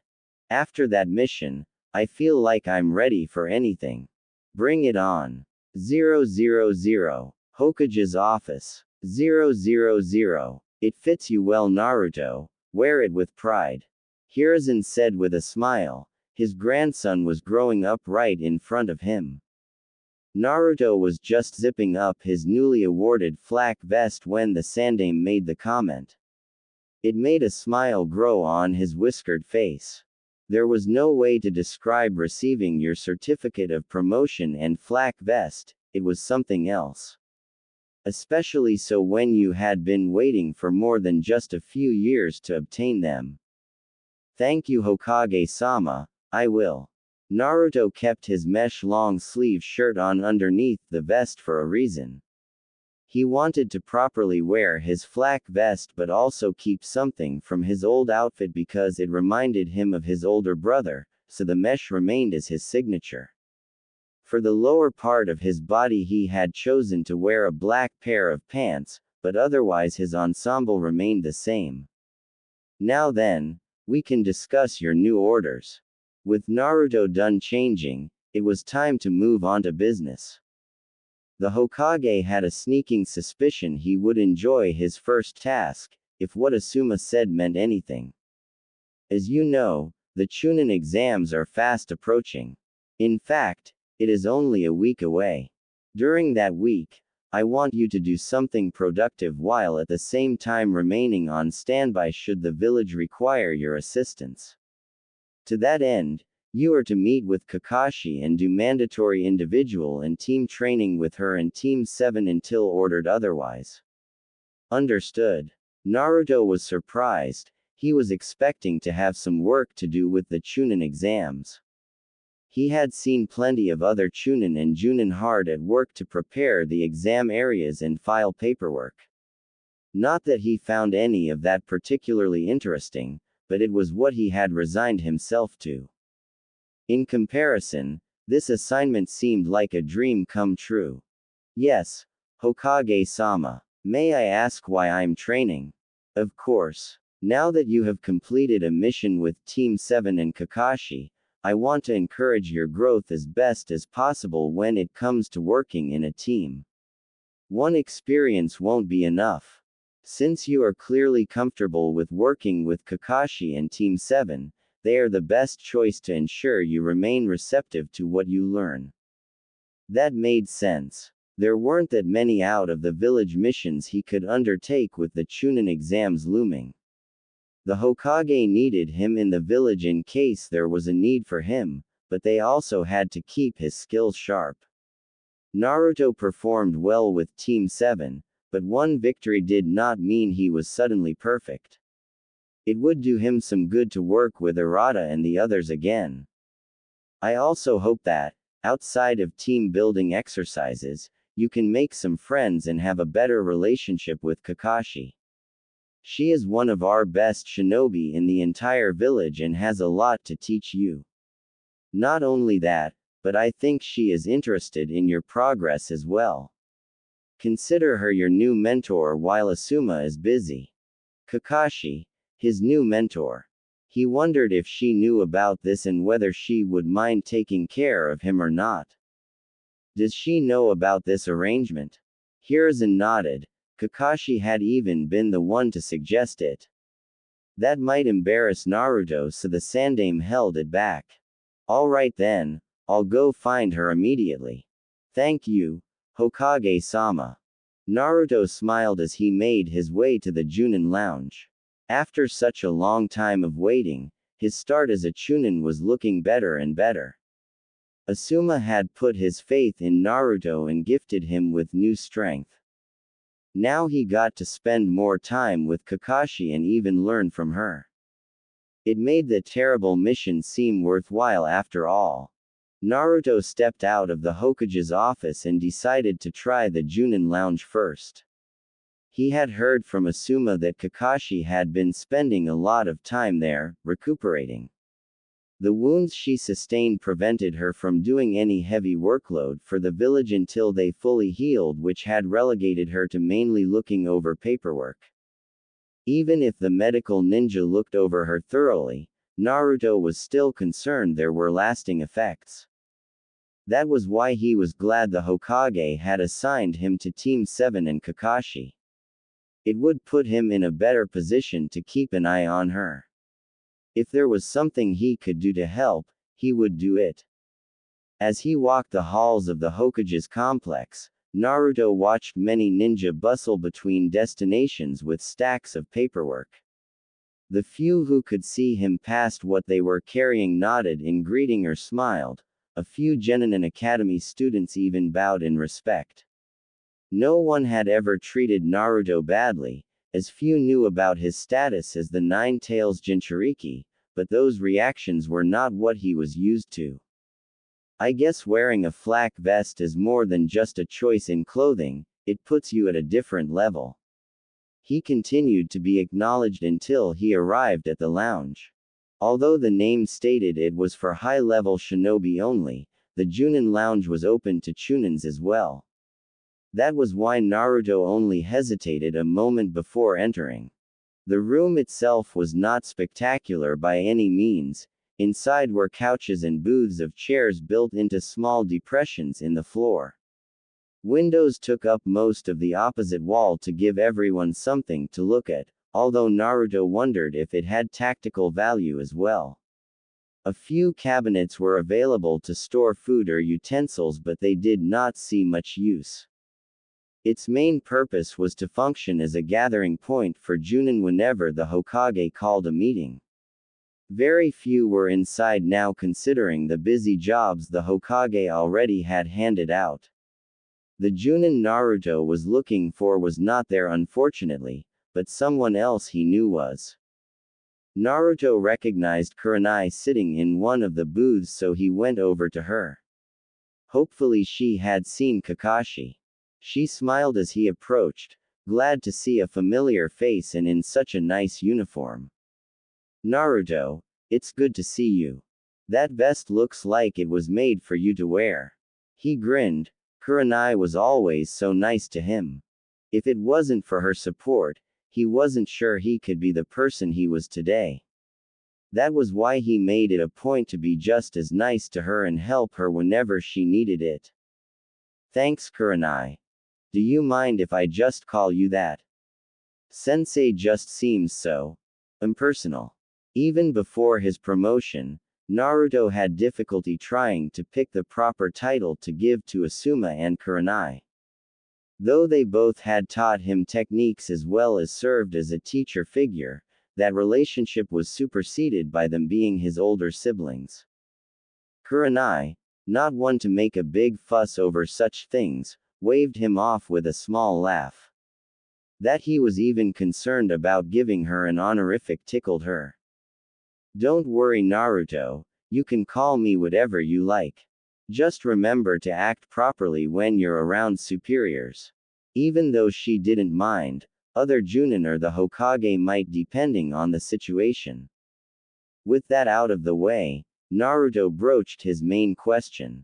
After that mission, I feel like I'm ready for anything. Bring it on. 000. Hokage's office. 000. It fits you well, Naruto. Wear it with pride. Hiruzen said with a smile. His grandson was growing up right in front of him. Naruto was just zipping up his newly awarded flak vest when the sandaime made the comment. It made a smile grow on his whiskered face. There was no way to describe receiving your certificate of promotion and flak vest, it was something else. Especially so when you had been waiting for more than just a few years to obtain them. Thank you, Hokage-sama, I will. Naruto kept his mesh long-sleeve shirt on underneath the vest for a reason. He wanted to properly wear his flak vest but also keep something from his old outfit because it reminded him of his older brother, so the mesh remained as his signature. For the lower part of his body he had chosen to wear a black pair of pants, but otherwise his ensemble remained the same. Now then, we can discuss your new orders. With Naruto done changing, it was time to move on to business. The Hokage had a sneaking suspicion he would enjoy his first task, if what Asuma said meant anything. As you know, the Chunin exams are fast approaching. In fact, it is only a week away. During that week, I want you to do something productive while at the same time remaining on standby should the village require your assistance. To that end, you are to meet with Kakashi and do mandatory individual and team training with her and Team 7 until ordered otherwise. Understood. Naruto was surprised. He was expecting to have some work to do with the Chunin exams. He had seen plenty of other Chunin and Junin hard at work to prepare the exam areas and file paperwork. Not that he found any of that particularly interesting, but it was what he had resigned himself to. In comparison, this assignment seemed like a dream come true. Yes, Hokage-sama. May I ask why I'm training? Of course. Now that you have completed a mission with Team 7 and Kakashi, I want to encourage your growth as best as possible when it comes to working in a team. One experience won't be enough. Since you are clearly comfortable with working with Kakashi and Team 7, they are the best choice to ensure you remain receptive to what you learn. That made sense. There weren't that many out of the village missions he could undertake with the Chunin exams looming. The Hokage needed him in the village in case there was a need for him, but they also had to keep his skills sharp. Naruto performed well with Team 7, but one victory did not mean he was suddenly perfect. It would do him some good to work with Arata and the others again. I also hope that, outside of team building exercises, you can make some friends and have a better relationship with Kakashi. She is one of our best shinobi in the entire village and has a lot to teach you. Not only that, but I think she is interested in your progress as well. Consider her your new mentor while Asuma is busy. Kakashi, his new mentor. He wondered if she knew about this and whether she would mind taking care of him or not. Does she know about this arrangement? Hiruzen nodded. Kakashi had even been the one to suggest it. That might embarrass Naruto, so the Sandaime held it back. Alright then, I'll go find her immediately. Thank you, Hokage-sama. Naruto smiled as he made his way to the Junin lounge. After such a long time of waiting, his start as a Chunin was looking better and better. Asuma had put his faith in Naruto and gifted him with new strength. Now he got to spend more time with Kakashi and even learn from her. It made the terrible mission seem worthwhile after all. Naruto stepped out of the Hokage's office and decided to try the Junin lounge first. He had heard from Asuma that Kakashi had been spending a lot of time there, recuperating. The wounds she sustained prevented her from doing any heavy workload for the village until they fully healed, which had relegated her to mainly looking over paperwork. Even if the medical ninja looked over her thoroughly, Naruto was still concerned there were lasting effects. That was why he was glad the Hokage had assigned him to Team 7 and Kakashi. It would put him in a better position to keep an eye on her. If there was something he could do to help, he would do it. As he walked the halls of the Hokage's complex, Naruto watched many ninja bustle between destinations with stacks of paperwork. The few who could see him past what they were carrying nodded in greeting or smiled. A few Genin Academy students even bowed in respect. No one had ever treated Naruto badly, as few knew about his status as the Nine-Tails Jinchuriki, but those reactions were not what he was used to. I guess wearing a flak vest is more than just a choice in clothing, it puts you at a different level. He continued to be acknowledged until he arrived at the lounge. Although the name stated it was for high-level shinobi only, the Junin lounge was open to Chunins as well. That was why Naruto only hesitated a moment before entering. The room itself was not spectacular by any means. Inside were couches and booths of chairs built into small depressions in the floor. Windows took up most of the opposite wall to give everyone something to look at, although Naruto wondered if it had tactical value as well. A few cabinets were available to store food or utensils, but they did not see much use. Its main purpose was to function as a gathering point for Junin whenever the Hokage called a meeting. Very few were inside now considering the busy jobs the Hokage already had handed out. The Junin Naruto was looking for was not there unfortunately, but someone else he knew was. Naruto recognized Kurenai sitting in one of the booths, so he went over to her. Hopefully she had seen Kakashi. She smiled as he approached, glad to see a familiar face and in such a nice uniform. Naruto, it's good to see you. That vest looks like it was made for you to wear. He grinned. Kurenai was always so nice to him. If it wasn't for her support, he wasn't sure he could be the person he was today. That was why he made it a point to be just as nice to her and help her whenever she needed it. Thanks, Kurenai. Do you mind if I just call you that? Sensei just seems so impersonal. Even before his promotion, Naruto had difficulty trying to pick the proper title to give to Asuma and Kurenai. Though they both had taught him techniques as well as served as a teacher figure, that relationship was superseded by them being his older siblings. Kurenai, not one to make a big fuss over such things, waved him off with a small laugh. That he was even concerned about giving her an honorific tickled her. Don't worry, Naruto, you can call me whatever you like. Just remember to act properly when you're around superiors. Even though she didn't mind, other Junin or the Hokage might depending on the situation. With that out of the way, Naruto broached his main question.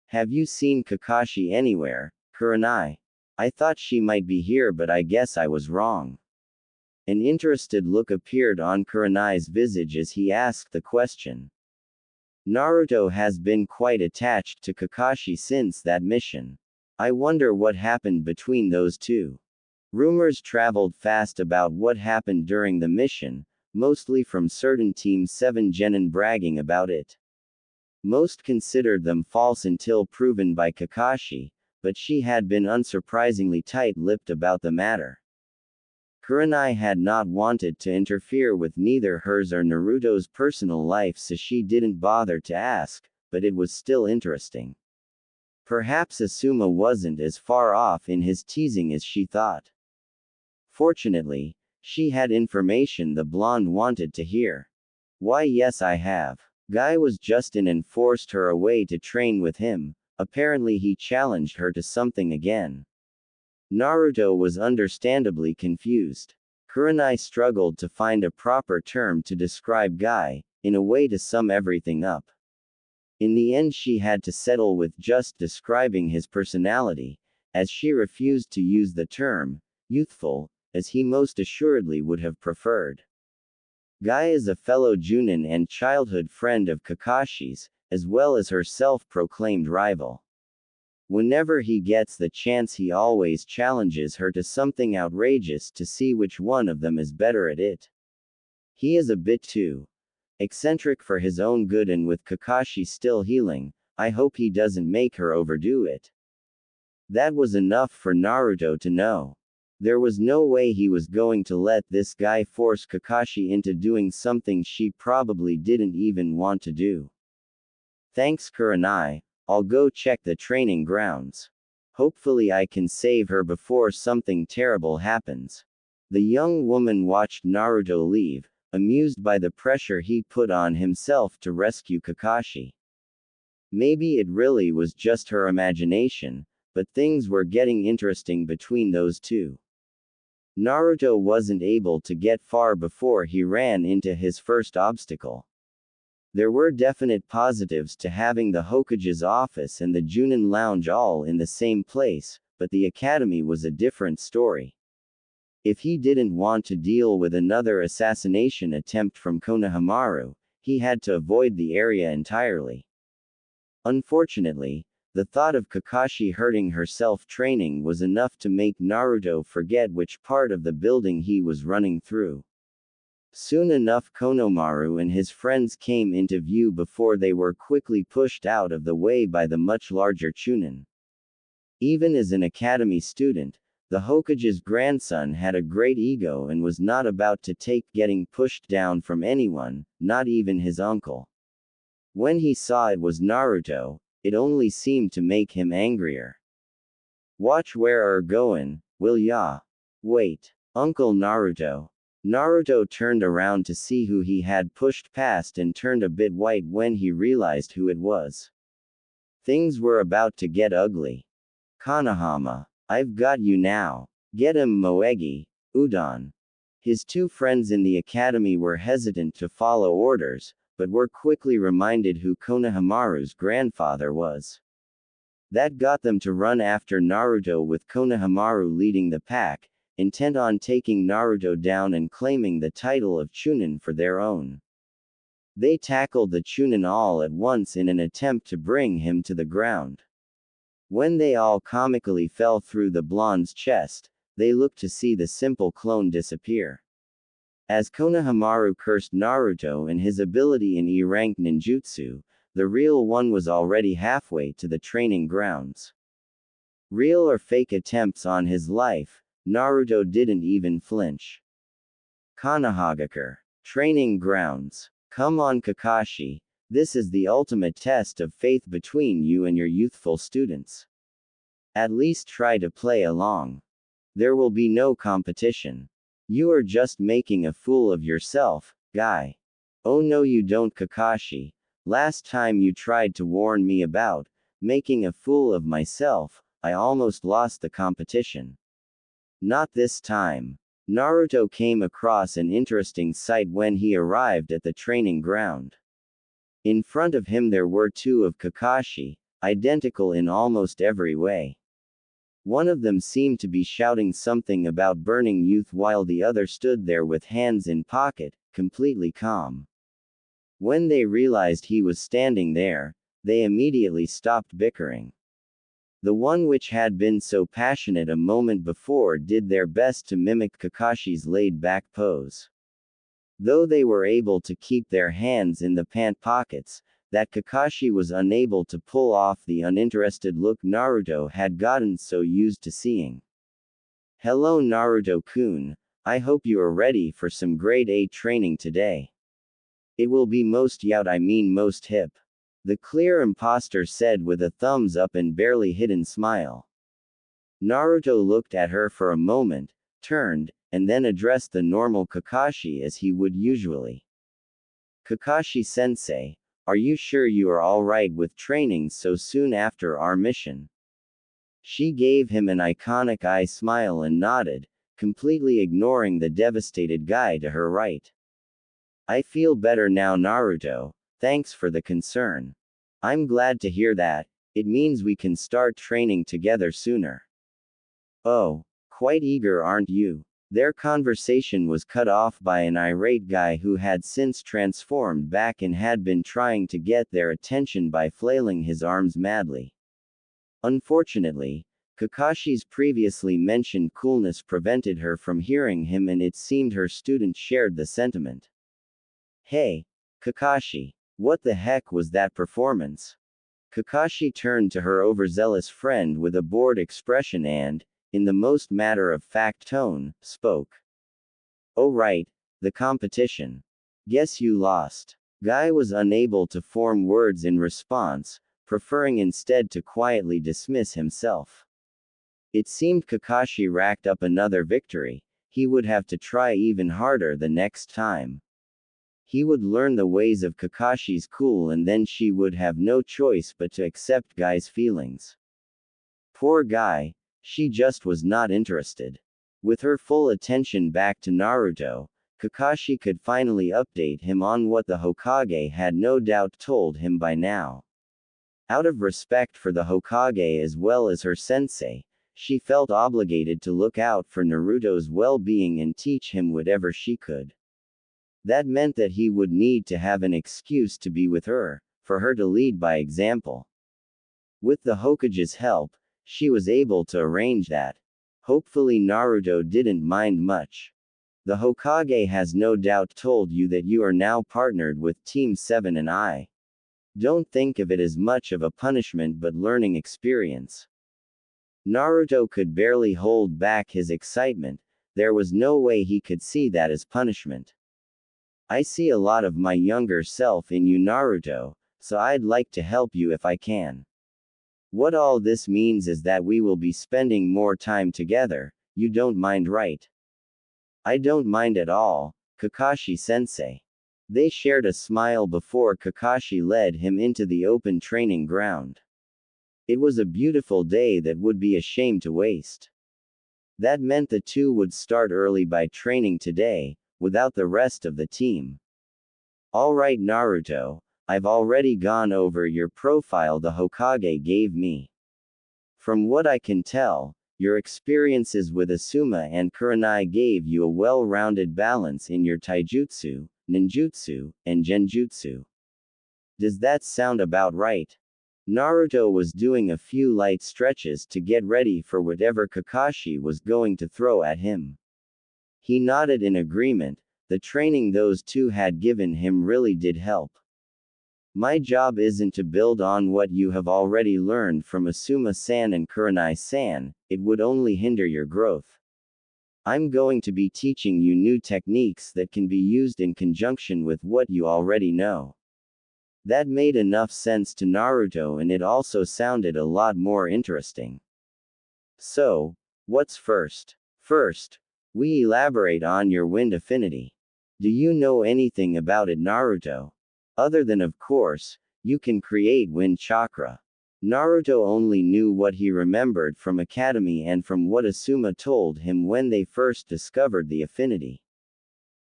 Have you seen Kakashi anywhere, Kurenai? I thought she might be here, but I guess I was wrong. An interested look appeared on Kurenai's visage as he asked the question. Naruto has been quite attached to Kakashi since that mission. I wonder what happened between those two. Rumors traveled fast about what happened during the mission, mostly from certain Team 7 genin bragging about it. Most considered them false until proven by Kakashi, but she had been unsurprisingly tight-lipped about the matter. Kurenai had not wanted to interfere with neither hers or Naruto's personal life, so she didn't bother to ask, but it was still interesting. Perhaps Asuma wasn't as far off in his teasing as she thought. Fortunately, she had information the blonde wanted to hear. Why, yes, I have. Guy was just in and forced her away to train with him. Apparently he challenged her to something again. Naruto was understandably confused. Kurenai struggled to find a proper term to describe Guy, in a way to sum everything up. In the end she had to settle with just describing his personality, as she refused to use the term youthful, as he most assuredly would have preferred. Guy is a fellow Junin and childhood friend of Kakashi's, as well as her self-proclaimed rival. Whenever he gets the chance he always challenges her to something outrageous to see which one of them is better at it. He is a bit too eccentric for his own good, and with Kakashi still healing, I hope he doesn't make her overdo it. That was enough for Naruto to know. There was no way he was going to let this guy force Kakashi into doing something she probably didn't even want to do. Thanks, Kurenai. I'll go check the training grounds. Hopefully I can save her before something terrible happens. The young woman watched Naruto leave, amused by the pressure he put on himself to rescue Kakashi. Maybe it really was just her imagination, but things were getting interesting between those two. Naruto wasn't able to get far before he ran into his first obstacle. There were definite positives to having the Hokage's office and the Junin lounge all in the same place, but the academy was a different story. If he didn't want to deal with another assassination attempt from Konohamaru, he had to avoid the area entirely. Unfortunately, the thought of Kakashi hurting herself training was enough to make Naruto forget which part of the building he was running through. Soon enough Konohamaru and his friends came into view before they were quickly pushed out of the way by the much larger Chunin. Even as an academy student, the Hokage's grandson had a great ego and was not about to take getting pushed down from anyone, not even his uncle. When he saw it was Naruto, it only seemed to make him angrier. Watch where are goin', will ya? Wait, Uncle Naruto. Naruto turned around to see who he had pushed past and turned a bit white when he realized who it was. Things were about to get ugly. Konohama, I've got you now. Get him, Moegi, Udon. His two friends in the academy were hesitant to follow orders, but were quickly reminded who Konohamaru's grandfather was. That got them to run after Naruto with Konohamaru leading the pack, intent on taking Naruto down and claiming the title of Chunin for their own. They tackled the Chunin all at once in an attempt to bring him to the ground. When they all comically fell through the blonde's chest, they looked to see the simple clone disappear. As Konohamaru cursed Naruto and his ability in E-rank ninjutsu, the real one was already halfway to the training grounds. Real or fake attempts on his life, Naruto didn't even flinch. Konohagakure. Training grounds. Come on Kakashi, this is the ultimate test of faith between you and your youthful students. At least try to play along. There will be no competition. You are just making a fool of yourself, guy. Oh no you don't Kakashi, last time you tried to warn me about making a fool of myself, I almost lost the competition. Not this time. Naruto came across an interesting sight when he arrived at the training ground. In front of him there were two of Kakashi, identical in almost every way. One of them seemed to be shouting something about burning youth while the other stood there with hands in pocket, completely calm. When they realized he was standing there, they immediately stopped bickering. The one which had been so passionate a moment before did their best to mimic Kakashi's laid-back pose. Though they were able to keep their hands in the pant pockets, that Kakashi was unable to pull off the uninterested look Naruto had gotten so used to seeing. Hello Naruto-kun, I hope you are ready for some grade A training today. It will be most most hip. The clear imposter said with a thumbs up and barely hidden smile. Naruto looked at her for a moment, turned, and then addressed the normal Kakashi as he would usually. Kakashi-sensei, are you sure you are alright with training so soon after our mission? She gave him an iconic eye smile and nodded, completely ignoring the devastated guy to her right. I feel better now Naruto, thanks for the concern. I'm glad to hear that, it means we can start training together sooner. Oh, quite eager aren't you? Their conversation was cut off by an irate guy who had since transformed back and had been trying to get their attention by flailing his arms madly. Unfortunately, Kakashi's previously mentioned coolness prevented her from hearing him and it seemed her student shared the sentiment. Hey, Kakashi, what the heck was that performance? Kakashi turned to her overzealous friend with a bored expression and, in the most matter-of-fact tone, spoke. Oh right, the competition. Guess you lost. Guy was unable to form words in response, preferring instead to quietly dismiss himself. It seemed Kakashi racked up another victory, he would have to try even harder the next time. He would learn the ways of Kakashi's cool and then she would have no choice but to accept Guy's feelings. Poor Guy, she just was not interested. With her full attention back to Naruto, Kakashi could finally update him on what the Hokage had no doubt told him by now. Out of respect for the Hokage as well as her sensei, she felt obligated to look out for Naruto's well-being and teach him whatever she could. That meant that he would need to have an excuse to be with her, for her to lead by example. With the Hokage's help, she was able to arrange that. Hopefully Naruto didn't mind much. The Hokage has no doubt told you that you are now partnered with Team 7 and I. Don't think of it as much of a punishment but learning experience. Naruto could barely hold back his excitement, there was no way he could see that as punishment. I see a lot of my younger self in you Naruto, so I'd like to help you if I can. What all this means is that we will be spending more time together, you don't mind right? I don't mind at all, Kakashi-sensei. They shared a smile before Kakashi led him into the open training ground. It was a beautiful day that would be a shame to waste. That meant the two would start early by training today, without the rest of the team. Alright Naruto, I've already gone over your profile the Hokage gave me. From what I can tell, your experiences with Asuma and Kurenai gave you a well-rounded balance in your taijutsu, ninjutsu, and genjutsu. Does that sound about right? Naruto was doing a few light stretches to get ready for whatever Kakashi was going to throw at him. He nodded in agreement. The training those two had given him really did help. My job isn't to build on what you have already learned from Asuma-san and Kurenai-san, it would only hinder your growth. I'm going to be teaching you new techniques that can be used in conjunction with what you already know. That made enough sense to Naruto, and it also sounded a lot more interesting. So, what's first? First, we elaborate on your wind affinity. Do you know anything about it, Naruto? Other than, of course, you can create wind chakra. Naruto only knew what he remembered from Academy and from what Asuma told him when they first discovered the affinity.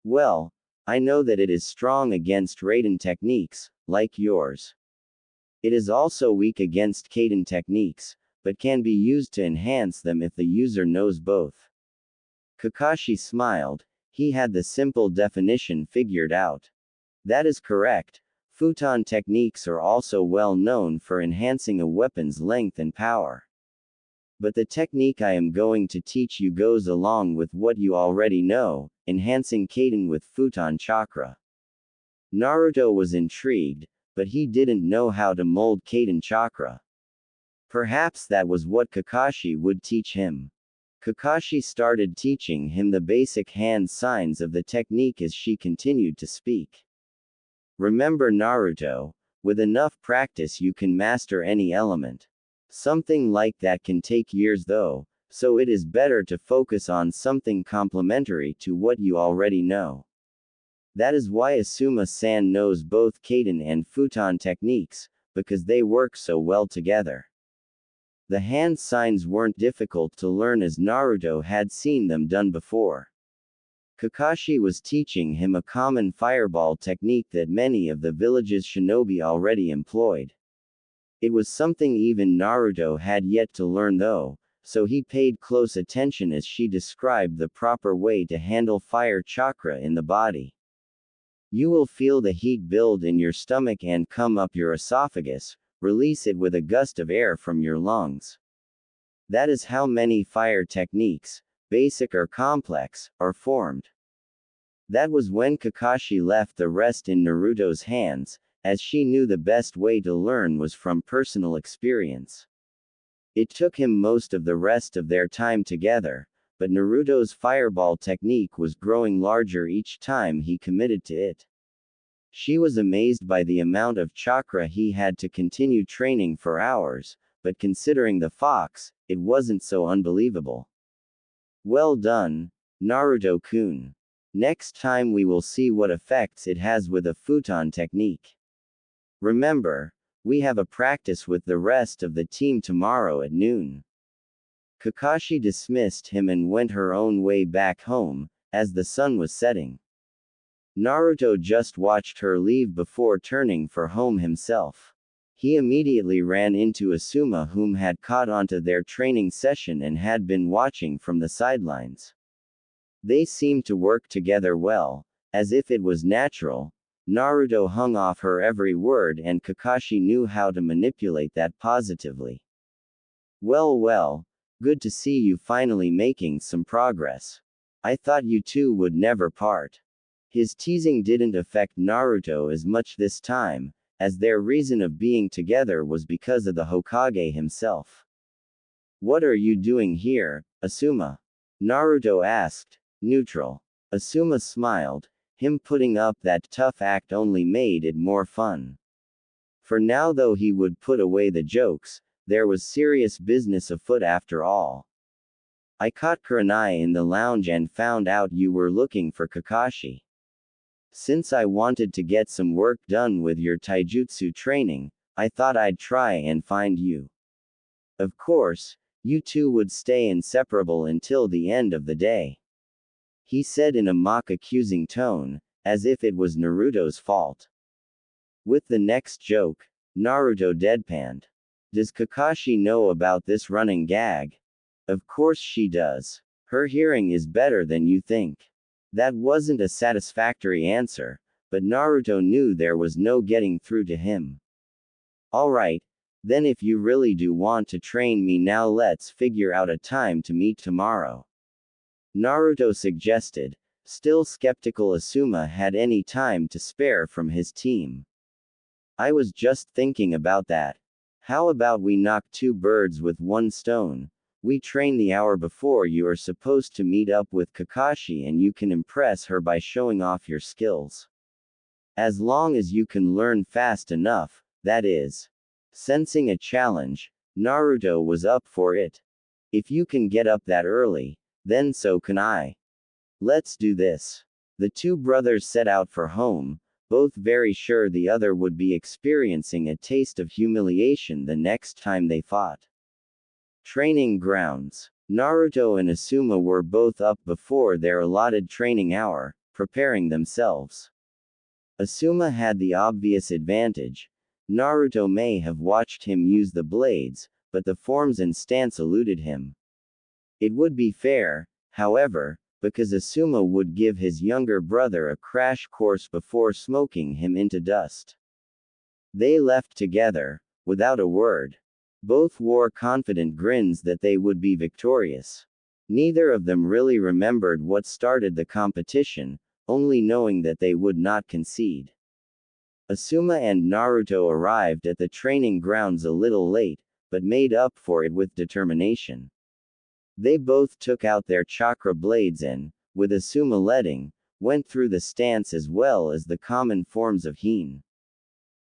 Well, I know that it is strong against Raiden techniques, like yours. It is also weak against Kaiden techniques, but can be used to enhance them if the user knows both. Kakashi smiled. He had the simple definition figured out. That is correct. Futon techniques are also well known for enhancing a weapon's length and power. But the technique I am going to teach you goes along with what you already know, enhancing Kaiden with Futon chakra. Naruto was intrigued, but he didn't know how to mold Kaiden chakra. Perhaps that was what Kakashi would teach him. Kakashi started teaching him the basic hand signs of the technique as she continued to speak. Remember, Naruto, with enough practice you can master any element. Something like that can take years though, so it is better to focus on something complementary to what you already know. That is why Asuma-san knows both Kaiden and Futon techniques, because they work so well together. The hand signs weren't difficult to learn as Naruto had seen them done before. Kakashi was teaching him a common fireball technique that many of the village's shinobi already employed. It was something even Naruto had yet to learn though, so he paid close attention as she described the proper way to handle fire chakra in the body. You will feel the heat build in your stomach and come up your esophagus, release it with a gust of air from your lungs. That is how many fire techniques, basic or complex, are formed. That was when Kakashi left the rest in Naruto's hands, as she knew the best way to learn was from personal experience. It took him most of the rest of their time together, but Naruto's fireball technique was growing larger each time he committed to it. She was amazed by the amount of chakra he had to continue training for hours, but considering the fox, it wasn't so unbelievable. Well done, Naruto-kun. Next time we will see what effects it has with a futon technique. Remember, we have a practice with the rest of the team tomorrow at noon. Kakashi dismissed him and went her own way back home, as the sun was setting. Naruto just watched her leave before turning for home himself. He immediately ran into Asuma, whom had caught onto their training session and had been watching from the sidelines. They seemed to work together well, as if it was natural. Naruto hung off her every word and Kakashi knew how to manipulate that positively. Well, good to see you finally making some progress. I thought you two would never part. His teasing didn't affect Naruto as much this time, as their reason of being together was because of the Hokage himself. What are you doing here, Asuma? Naruto asked, neutral. Asuma smiled. Him putting up that tough act only made it more fun. For now though he would put away the jokes, there was serious business afoot after all. I caught Kurenai in the lounge and found out you were looking for Kakashi. Since I wanted to get some work done with your taijutsu training, I thought I'd try and find you. Of course, you two would stay inseparable until the end of the day. He said in a mock-accusing tone, as if it was Naruto's fault. With the next joke, Naruto deadpanned. Does Kakashi know about this running gag? Of course she does. Her hearing is better than you think. That wasn't a satisfactory answer, but Naruto knew there was no getting through to him. Alright, then if you really do want to train me now, let's figure out a time to meet tomorrow. Naruto suggested, still skeptical Asuma had any time to spare from his team. I was just thinking about that. How about we knock two birds with one stone? We train the hour before you are supposed to meet up with Kakashi and you can impress her by showing off your skills. As long as you can learn fast enough, that is. Sensing a challenge, Naruto was up for it. If you can get up that early, then so can I. Let's do this. The two brothers set out for home, both very sure the other would be experiencing a taste of humiliation the next time they fought. Training grounds. Naruto and Asuma were both up before their allotted training hour, preparing themselves. Asuma had the obvious advantage. Naruto may have watched him use the blades, but the forms and stance eluded him. It would be fair, however, because Asuma would give his younger brother a crash course before smoking him into dust. They left together, without a word. Both wore confident grins that they would be victorious. Neither of them really remembered what started the competition, only knowing that they would not concede. Asuma and Naruto arrived at the training grounds a little late, but made up for it with determination. They both took out their chakra blades and, with Asuma leading, went through the stance as well as the common forms of Hine.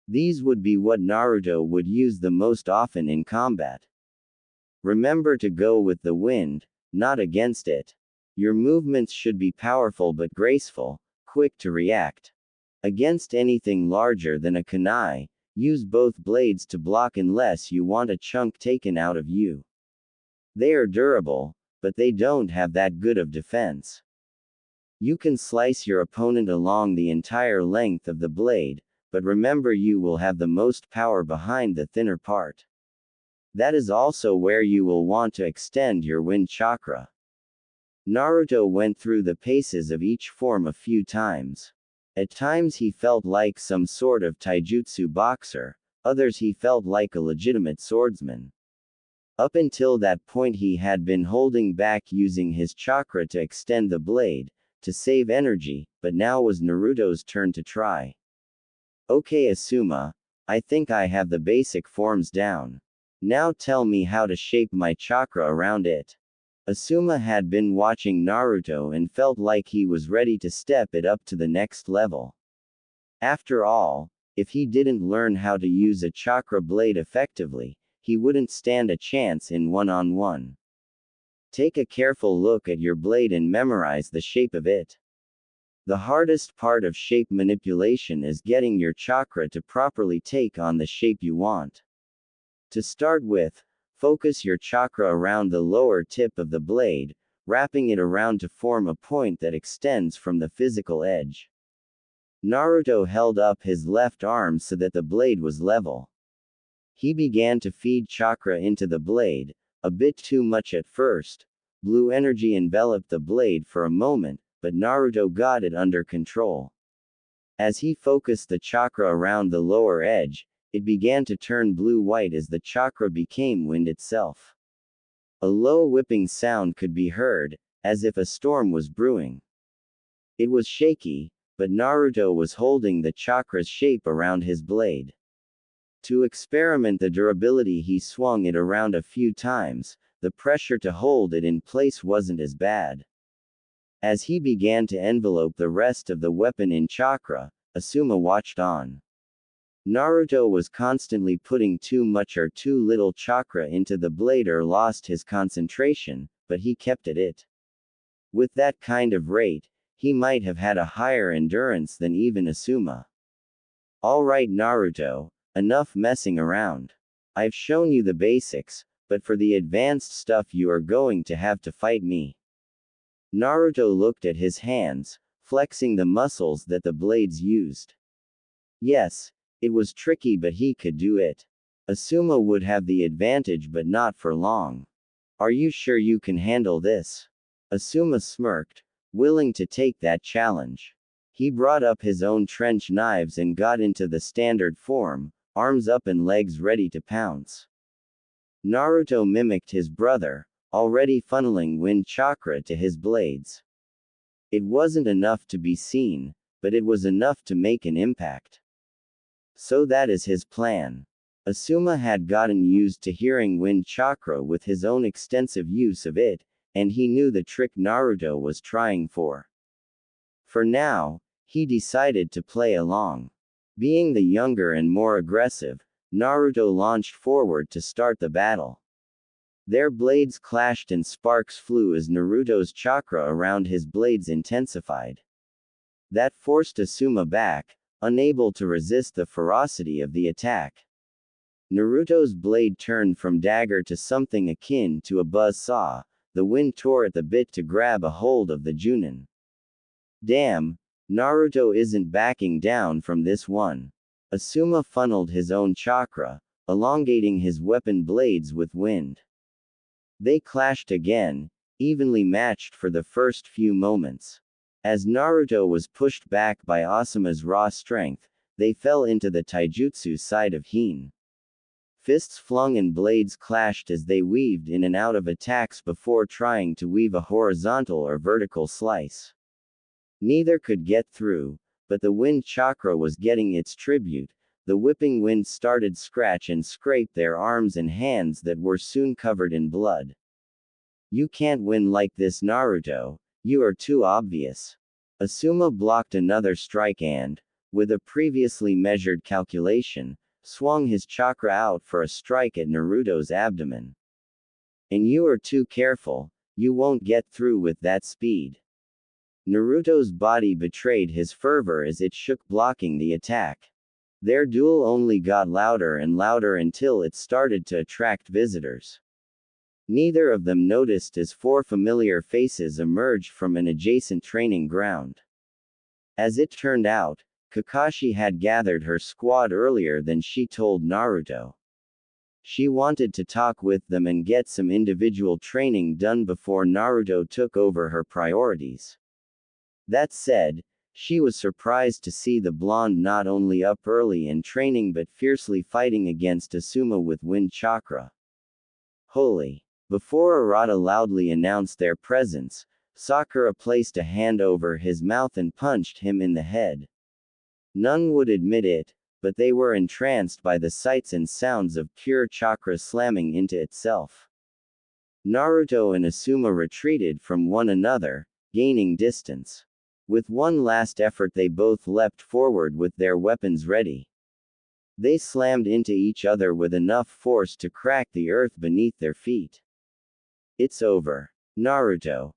These would be what Naruto would use the most often in combat. Remember to go with the wind, not against it. Your movements should be powerful but graceful, quick to react. Against anything larger than a kunai, use both blades to block unless you want a chunk taken out of you. They are durable, but they don't have that good of defense. You can slice your opponent along the entire length of the blade, but remember you will have the most power behind the thinner part. That is also where you will want to extend your wind chakra. Naruto went through the paces of each form a few times. At times he felt like some sort of taijutsu boxer, others he felt like a legitimate swordsman. Up until that point he had been holding back using his chakra to extend the blade, to save energy, but now was Naruto's turn to try. Okay Asuma, I think I have the basic forms down. Now tell me how to shape my chakra around it. Asuma had been watching Naruto and felt like he was ready to step it up to the next level. After all, if he didn't learn how to use a chakra blade effectively, he wouldn't stand a chance in one-on-one. Take a careful look at your blade and memorize the shape of it. The hardest part of shape manipulation is getting your chakra to properly take on the shape you want. To start with, focus your chakra around the lower tip of the blade, wrapping it around to form a point that extends from the physical edge. Naruto held up his left arm so that the blade was level. He began to feed chakra into the blade, a bit too much at first. Blue energy enveloped the blade for a moment, but Naruto got it under control. As he focused the chakra around the lower edge, it began to turn blue-white as the chakra became wind itself. A low whipping sound could be heard, as if a storm was brewing. It was shaky, but Naruto was holding the chakra's shape around his blade. To experiment the durability he swung it around a few times, the pressure to hold it in place wasn't as bad. As he began to envelope the rest of the weapon in chakra, Asuma watched on. Naruto was constantly putting too much or too little chakra into the blade or lost his concentration, but he kept at it. With that kind of rate, he might have had a higher endurance than even Asuma. Alright Naruto, enough messing around. I've shown you the basics, but for the advanced stuff you are going to have to fight me. Naruto looked at his hands, flexing the muscles that the blades used. Yes, it was tricky but he could do it. Asuma would have the advantage but not for long. Are you sure you can handle this? Asuma smirked, willing to take that challenge. He brought up his own trench knives and got into the standard form, arms up and legs ready to pounce. Naruto mimicked his brother, already funneling wind chakra to his blades. It wasn't enough to be seen, but it was enough to make an impact. So that is his plan. Asuma had gotten used to hearing wind chakra with his own extensive use of it, and he knew the trick Naruto was trying for. For now, he decided to play along. Being the younger and more aggressive, Naruto launched forward to start the battle. Their blades clashed and sparks flew as Naruto's chakra around his blades intensified. That forced Asuma back, unable to resist the ferocity of the attack. Naruto's blade turned from dagger to something akin to a buzz saw. The wind tore at the bit to grab a hold of the Junin. Damn, Naruto isn't backing down from this one. Asuma funneled his own chakra, elongating his weapon blades with wind. They clashed again, evenly matched for the first few moments. As Naruto was pushed back by Asuma's raw strength, they fell into the taijutsu side of Hine. Fists flung and blades clashed as they weaved in and out of attacks before trying to weave a horizontal or vertical slice. Neither could get through, but the wind chakra was getting its tribute. The whipping wind started scratch and scrape their arms and hands that were soon covered in blood. You can't win like this, Naruto. You are too obvious. Asuma blocked another strike and, with a previously measured calculation, swung his chakra out for a strike at Naruto's abdomen. And you are too careful, you won't get through with that speed. Naruto's body betrayed his fervor as it shook, blocking the attack. Their duel only got louder and louder until it started to attract visitors. Neither of them noticed as four familiar faces emerged from an adjacent training ground. As it turned out, Kakashi had gathered her squad earlier than she told Naruto. She wanted to talk with them and get some individual training done before Naruto took over her priorities. That said, she was surprised to see the blonde not only up early and training but fiercely fighting against Asuma with wind chakra. Holy! Before Arata loudly announced their presence, Sakura placed a hand over his mouth and punched him in the head. None would admit it, but they were entranced by the sights and sounds of pure chakra slamming into itself. Naruto and Asuma retreated from one another, gaining distance. With one last effort they both leapt forward with their weapons ready. They slammed into each other with enough force to crack the earth beneath their feet. It's over. Naruto.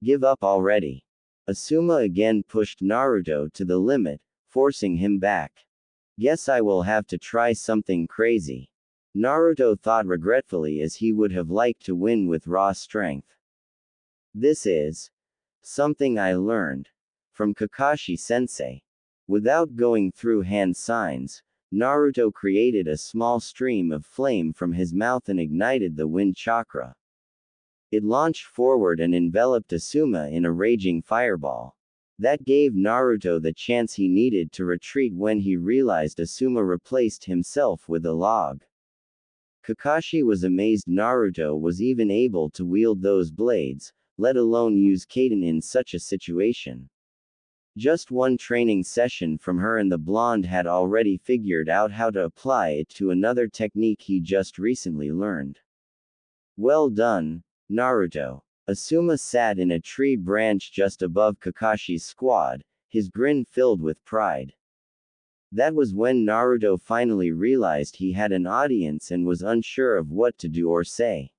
Give up already. Asuma again pushed Naruto to the limit, forcing him back. Guess I will have to try something crazy. Naruto thought regretfully as he would have liked to win with raw strength. This is something I learned from Kakashi-sensei. Without going through hand signs, Naruto created a small stream of flame from his mouth and ignited the wind chakra. It launched forward and enveloped Asuma in a raging fireball. That gave Naruto the chance he needed to retreat when he realized Asuma replaced himself with a log. Kakashi was amazed Naruto was even able to wield those blades, let alone use Kaden in such a situation. Just one training session from her and the blonde had already figured out how to apply it to another technique he just recently learned. Well done, Naruto. Asuma sat in a tree branch just above Kakashi's squad, his grin filled with pride. That was when Naruto finally realized he had an audience and was unsure of what to do or say.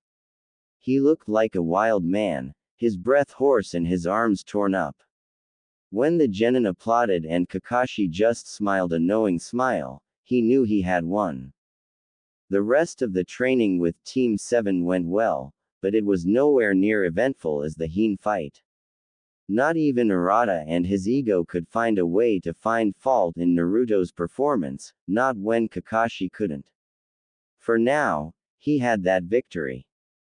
He looked like a wild man, his breath hoarse and his arms torn up. When the genin applauded and Kakashi just smiled a knowing smile, he knew he had won. The rest of the training with Team 7 went well, but it was nowhere near eventful as the Hine fight. Not even Arata and his ego could find a way to find fault in Naruto's performance, not when Kakashi couldn't. For now, he had that victory.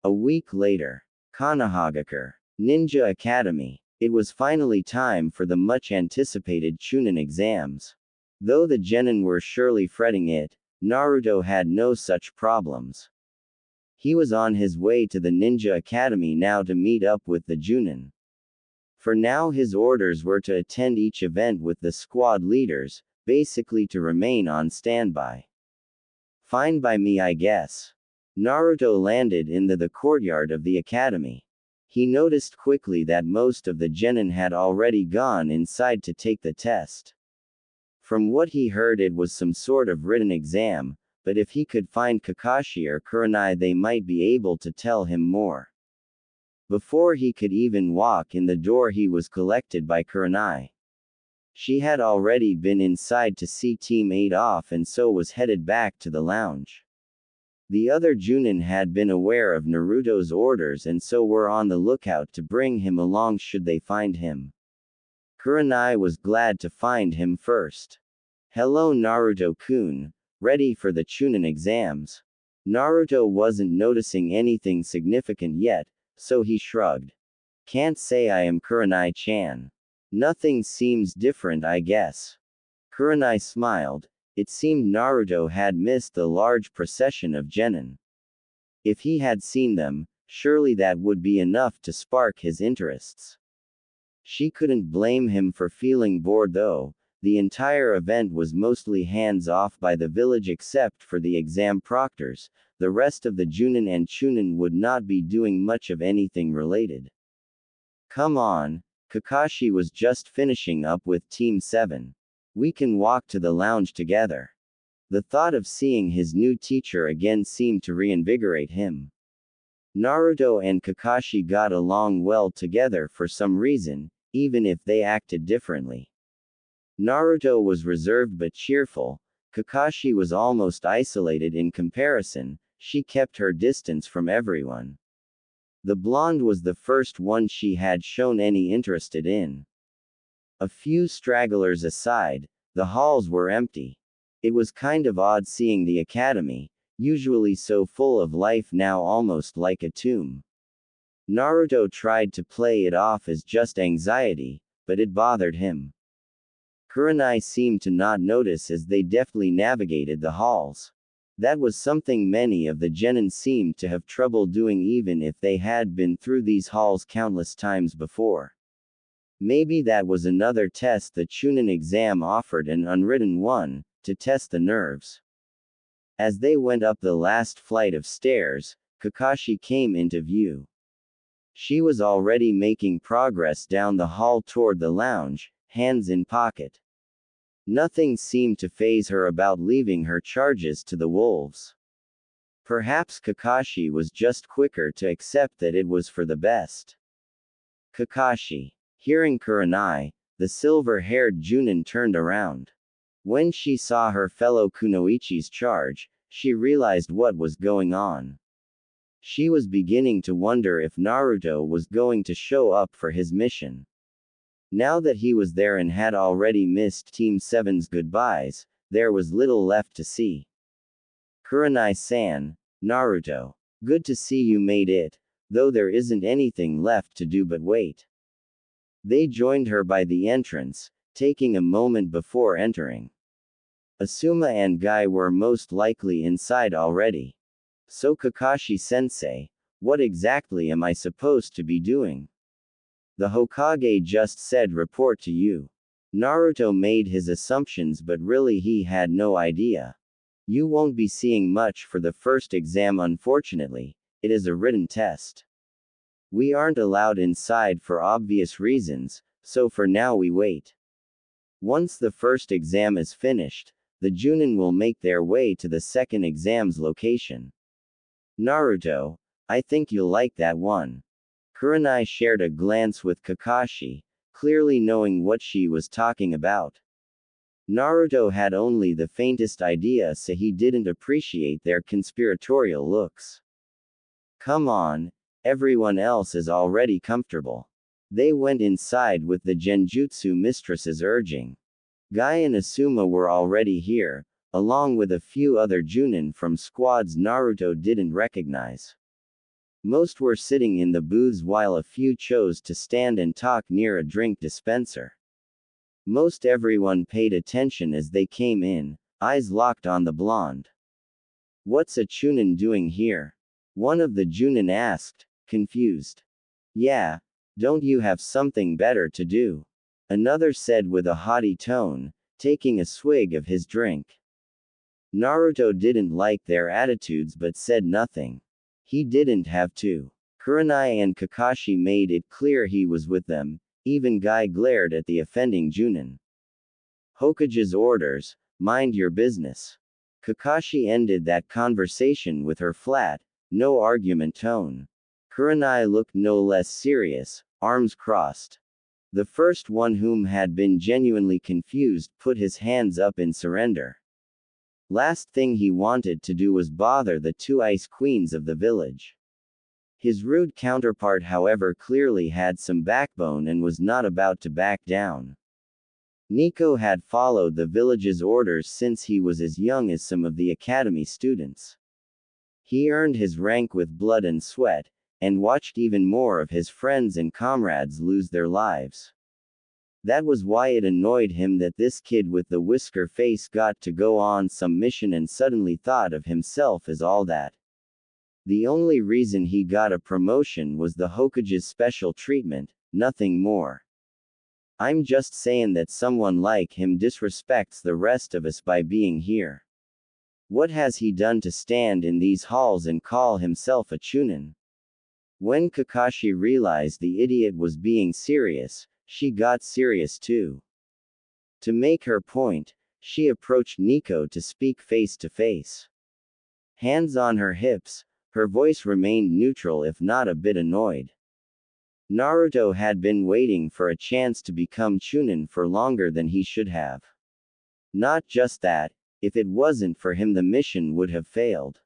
A week later, Konohagakure Ninja Academy. It was finally time for the much-anticipated Chunin exams. Though the genin were surely fretting it, Naruto had no such problems. He was on his way to the Ninja Academy now to meet up with the Junin. For now his orders were to attend each event with the squad leaders, basically to remain on standby. Fine by me, I guess. Naruto landed in the courtyard of the academy. He noticed quickly that most of the genin had already gone inside to take the test. From what he heard, it was some sort of written exam, but if he could find Kakashi or Kurenai, they might be able to tell him more. Before he could even walk in the door, he was collected by Kurenai. She had already been inside to see Team 8 off and so was headed back to the lounge. The other Junin had been aware of Naruto's orders and so were on the lookout to bring him along should they find him. Kurenai was glad to find him first. Hello Naruto-kun, ready for the Chunin exams? Naruto wasn't noticing anything significant yet, so he shrugged. Can't say I am Kurenai-chan. Nothing seems different, I guess. Kurenai smiled. It seemed Naruto had missed the large procession of genin. If he had seen them, surely that would be enough to spark his interests. She couldn't blame him for feeling bored though. The entire event was mostly hands-off by the village except for the exam proctors. The rest of the Junin and Chunin would not be doing much of anything related. Come on, Kakashi was just finishing up with Team 7. We can walk to the lounge together. The thought of seeing his new teacher again seemed to reinvigorate him. Naruto and Kakashi got along well together for some reason, even if they acted differently. Naruto was reserved but cheerful. Kakashi was almost isolated in comparison. She kept her distance from everyone. The blonde was the first one she had shown any interest in. A few stragglers aside, the halls were empty. It was kind of odd seeing the academy, usually so full of life, now almost like a tomb. Naruto tried to play it off as just anxiety, but it bothered him. Kurenai seemed to not notice as they deftly navigated the halls. That was something many of the genin seemed to have trouble doing even if they had been through these halls countless times before. Maybe that was another test the Chunin exam offered, an unwritten one, to test the nerves. As they went up the last flight of stairs, Kakashi came into view. She was already making progress down the hall toward the lounge, hands in pocket. Nothing seemed to faze her about leaving her charges to the wolves. Perhaps Kakashi was just quicker to accept that it was for the best. Kakashi. Hearing Kurenai, the silver-haired Junin turned around. When she saw her fellow kunoichi's charge, she realized what was going on. She was beginning to wonder if Naruto was going to show up for his mission. Now that he was there and had already missed Team 7's goodbyes, there was little left to see. Kurenai-san, Naruto. Good to see you made it, though there isn't anything left to do but wait. They joined her by the entrance, taking a moment before entering. Asuma and Guy were most likely inside already. So Kakashi-sensei, what exactly am I supposed to be doing? The Hokage just said report to you. Naruto made his assumptions but really he had no idea. You won't be seeing much for the first exam unfortunately, it is a written test. We aren't allowed inside for obvious reasons, so for now we wait. Once the first exam is finished, the Junin will make their way to the second exam's location. Naruto, I think you'll like that one. Kurenai shared a glance with Kakashi, clearly knowing what she was talking about. Naruto had only the faintest idea, so he didn't appreciate their conspiratorial looks. Come on, everyone else is already comfortable. They went inside with the Genjutsu mistresses urging. Guy and Asuma were already here, along with a few other Junin from squads Naruto didn't recognize. Most were sitting in the booths while a few chose to stand and talk near a drink dispenser. Most everyone paid attention as they came in, eyes locked on the blonde. "What's a Chunin doing here?" one of the Junin asked, confused. "Yeah, don't you have something better to do?" another said with a haughty tone, taking a swig of his drink. Naruto didn't like their attitudes but said nothing. He didn't have to. Kurenai and Kakashi made it clear he was with them. Even Guy glared at the offending Junin. "Hokage's orders, mind your business." Kakashi ended that conversation with her flat, no argument tone. Kurenai looked no less serious, arms crossed. The first one whom had been genuinely confused put his hands up in surrender. Last thing he wanted to do was bother the two ice queens of the village. His rude counterpart, however, clearly had some backbone and was not about to back down. Nico had followed the village's orders since he was as young as some of the academy students. He earned his rank with blood and sweat, and watched even more of his friends and comrades lose their lives. That was why it annoyed him that this kid with the whisker face got to go on some mission and suddenly thought of himself as all that. The only reason he got a promotion was the Hokage's special treatment, nothing more. "I'm just sayin' that someone like him disrespects the rest of us by being here. What has he done to stand in these halls and call himself a Chunin?" When Kakashi realized the idiot was being serious, she got serious too. To make her point, she approached Nico to speak face to face. Hands on her hips, her voice remained neutral if not a bit annoyed. Naruto had been waiting for a chance to become Chunin for longer than he should have. Not just that, if it wasn't for him the mission would have failed.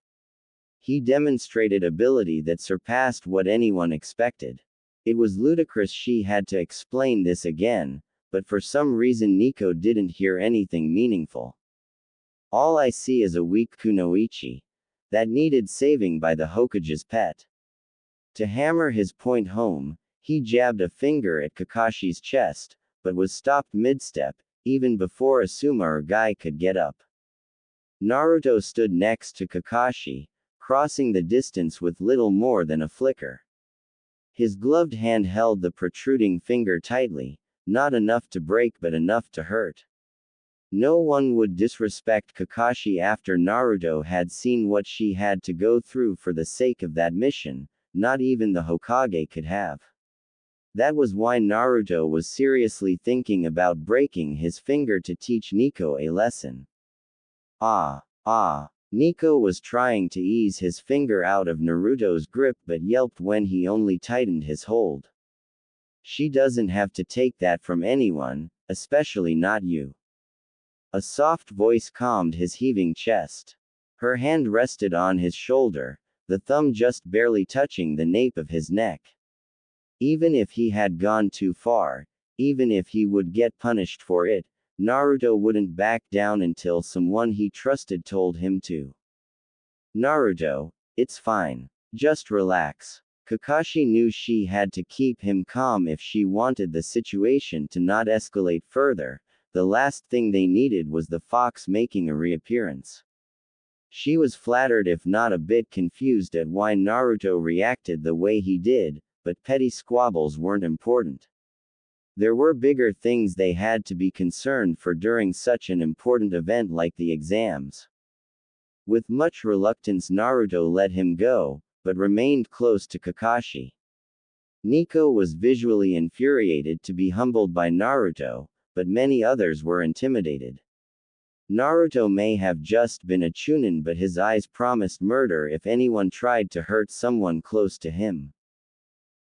He demonstrated ability that surpassed what anyone expected. It was ludicrous she had to explain this again, but for some reason Nico didn't hear anything meaningful. "All I see is a weak kunoichi that needed saving by the Hokage's pet." To hammer his point home, he jabbed a finger at Kakashi's chest, but was stopped mid-step, even before Asuma or Guy could get up. Naruto stood next to Kakashi, crossing the distance with little more than a flicker. His gloved hand held the protruding finger tightly, not enough to break but enough to hurt. No one would disrespect Kakashi after Naruto had seen what she had to go through for the sake of that mission, not even the Hokage could have. That was why Naruto was seriously thinking about breaking his finger to teach Nico a lesson. Nico was trying to ease his finger out of Naruto's grip but yelped when he only tightened his hold. "She doesn't have to take that from anyone, especially not you." A soft voice calmed his heaving chest. Her hand rested on his shoulder, the thumb just barely touching the nape of his neck. Even if he had gone too far, even if he would get punished for it, Naruto wouldn't back down until someone he trusted told him to. "Naruto, it's fine. Just relax." Kakashi knew she had to keep him calm if she wanted the situation to not escalate further. The last thing they needed was the fox making a reappearance. She was flattered if not a bit confused at why Naruto reacted the way he did, but petty squabbles weren't important. There were bigger things they had to be concerned for during such an important event like the exams. With much reluctance Naruto let him go, but remained close to Kakashi. Nico was visually infuriated to be humbled by Naruto, but many others were intimidated. Naruto may have just been a Chunin but his eyes promised murder if anyone tried to hurt someone close to him.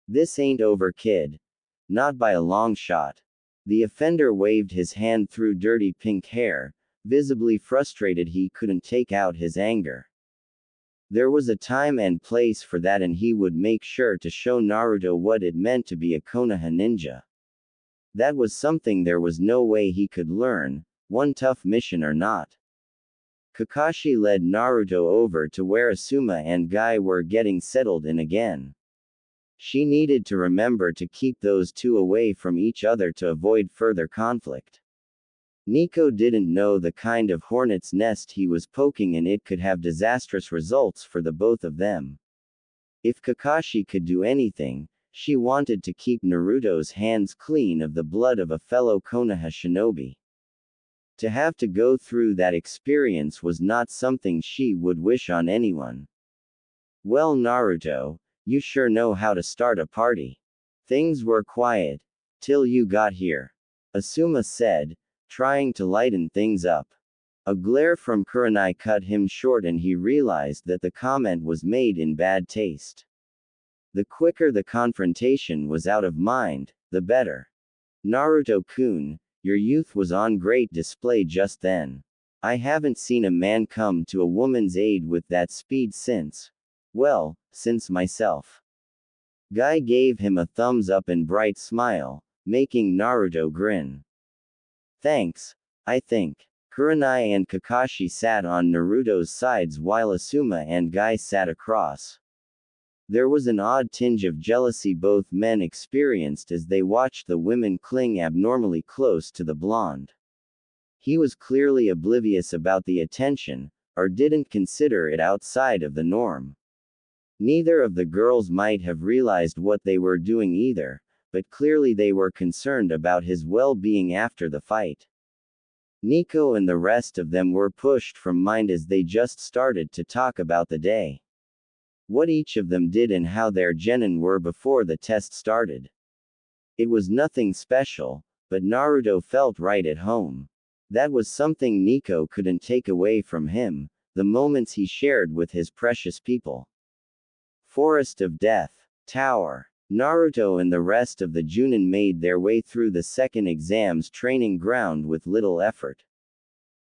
"This ain't over, kid. Not by a long shot." The offender waved his hand through dirty pink hair, visibly frustrated he couldn't take out his anger. There was a time and place for that and he would make sure to show Naruto what it meant to be a Konoha ninja. That was something there was no way he could learn, one tough mission or not. Kakashi led Naruto over to where Asuma and Guy were getting settled in again. She needed to remember to keep those two away from each other to avoid further conflict. Nico didn't know the kind of hornet's nest he was poking, and it could have disastrous results for the both of them. If Kakashi could do anything, she wanted to keep Naruto's hands clean of the blood of a fellow Konoha shinobi. To have to go through that experience was not something she would wish on anyone. Well, Naruto, you sure know how to start a party. Things were quiet till you got here, Asuma said, trying to lighten things up. A glare from Kurenai cut him short, and he realized that the comment was made in bad taste. The quicker the confrontation was out of mind, the better. Naruto-kun, your youth was on great display just then. I haven't seen a man come to a woman's aid with that speed since, well, since myself. Guy gave him a thumbs up and bright smile, making Naruto grin. Thanks, I think. Kurenai and Kakashi sat on Naruto's sides while Asuma and Guy sat across. There was an odd tinge of jealousy both men experienced as they watched the women cling abnormally close to the blonde. He was clearly oblivious about the attention, or didn't consider it outside of the norm. Neither of the girls might have realized what they were doing either, but clearly they were concerned about his well-being after the fight. Nico and the rest of them were pushed from mind as they just started to talk about the day. What each of them did and how their genin were before the test started. It was nothing special, but Naruto felt right at home. That was something Nico couldn't take away from him, the moments he shared with his precious people. Forest of Death. Tower. Naruto and the rest of the Junin made their way through the second exam's training ground with little effort.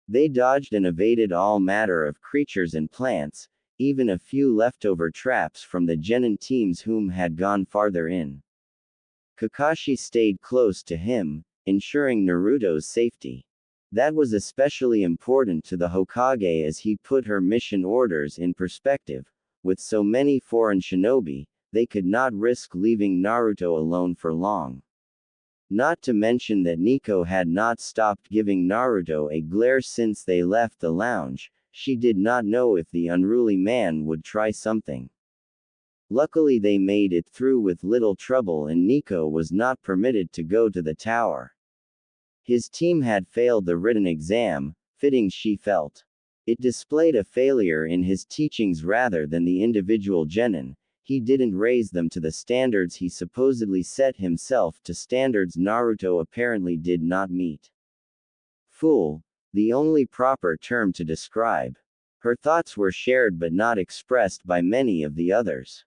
They dodged and evaded all matter of creatures and plants, even a few leftover traps from the genin teams whom had gone farther in. Kakashi stayed close to him, ensuring Naruto's safety. That was especially important to the Hokage as he put her mission orders in perspective. With so many foreign shinobi, they could not risk leaving Naruto alone for long. Not to mention that Nico had not stopped giving Naruto a glare since they left the lounge. She did not know if the unruly man would try something. Luckily they made it through with little trouble, and Nico was not permitted to go to the tower. His team had failed the written exam, fitting she felt. It displayed a failure in his teachings rather than the individual genin. He didn't raise them to the standards he supposedly set himself to, standards Naruto apparently did not meet. Fool. The only proper term to describe. Her thoughts were shared but not expressed by many of the others.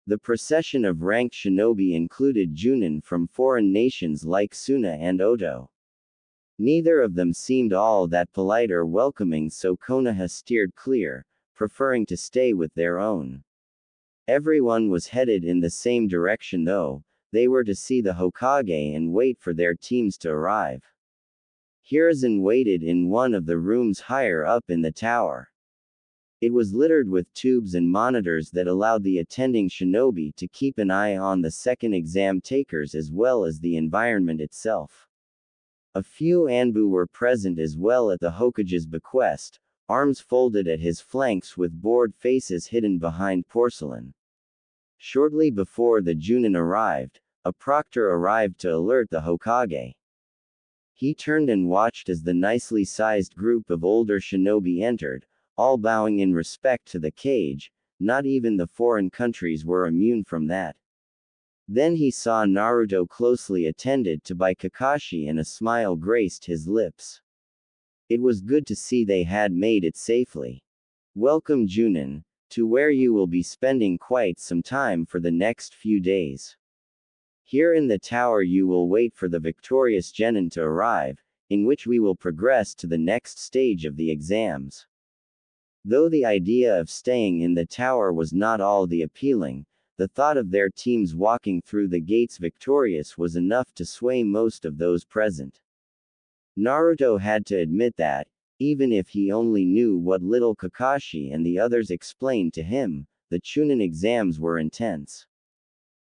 The procession of ranked shinobi included Junin from foreign nations like Suna and Oto. Neither of them seemed all that polite or welcoming, so Konoha steered clear, preferring to stay with their own. Everyone was headed in the same direction though. They were to see the Hokage and wait for their teams to arrive. Hiruzen waited in one of the rooms higher up in the tower. It was littered with tubes and monitors that allowed the attending shinobi to keep an eye on the second exam takers as well as the environment itself. A few Anbu were present as well at the Hokage's bequest, arms folded at his flanks with bored faces hidden behind porcelain. Shortly before the Junin arrived, a proctor arrived to alert the Hokage. He turned and watched as the nicely sized group of older shinobi entered, all bowing in respect to the cage. Not even the foreign countries were immune from that. Then he saw Naruto closely attended to by Kakashi, and a smile graced his lips. It was good to see they had made it safely. Welcome, Junin, to where you will be spending quite some time for the next few days. Here in the tower you will wait for the victorious genin to arrive, in which we will progress to the next stage of the exams. Though the idea of staying in the tower was not all the appealing, the thought of their teams walking through the gates victorious was enough to sway most of those present. Naruto had to admit that, Even if he only knew what little Kakashi and the others explained to him, the Chunin exams were intense.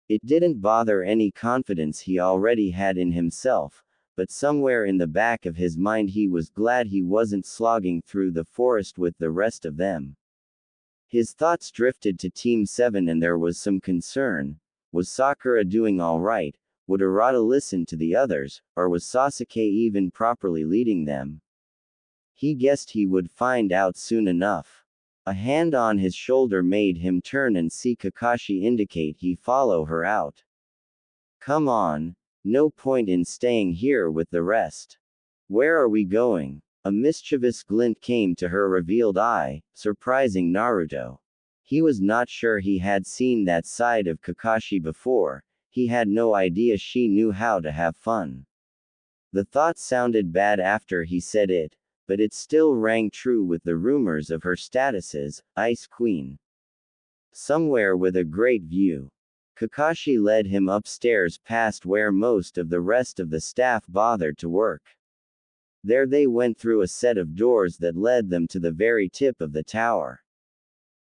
It didn't bother any confidence he already had in himself, but somewhere in the back of his mind he was glad he wasn't slogging through the forest with the rest of them. His thoughts drifted to Team 7 and there was some concern. Was Sakura doing alright? Would Arata listen to the others, or was Sasuke even properly leading them? He guessed he would find out soon enough. A hand on his shoulder made him turn and see Kakashi indicate he follow her out. Come on, no point in staying here with the rest. Where are we going? A mischievous glint came to her revealed eye, surprising Naruto. He was not sure he had seen that side of Kakashi before, he had no idea she knew how to have fun. The thought sounded bad after he said it, but it still rang true with the rumors of her status as Ice Queen. Somewhere with a great view. Kakashi led him upstairs past where most of the rest of the staff bothered to work. There they went through a set of doors that led them to the very tip of the tower.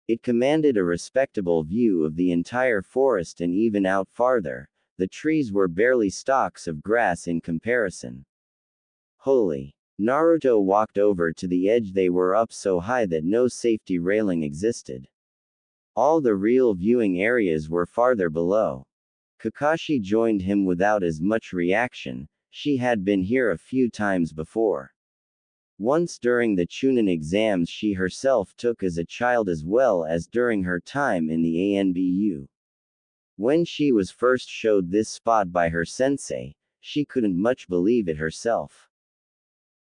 It commanded a respectable view of the entire forest and even out farther, the trees were barely stalks of grass in comparison. Holy! Naruto walked over to the edge. They were up so high that no safety railing existed. All the real viewing areas were farther below. Kakashi joined him without as much reaction, she had been here a few times before. Once during the Chunin exams she herself took as a child as well as during her time in the ANBU. When she was first showed this spot by her sensei, she couldn't much believe it herself.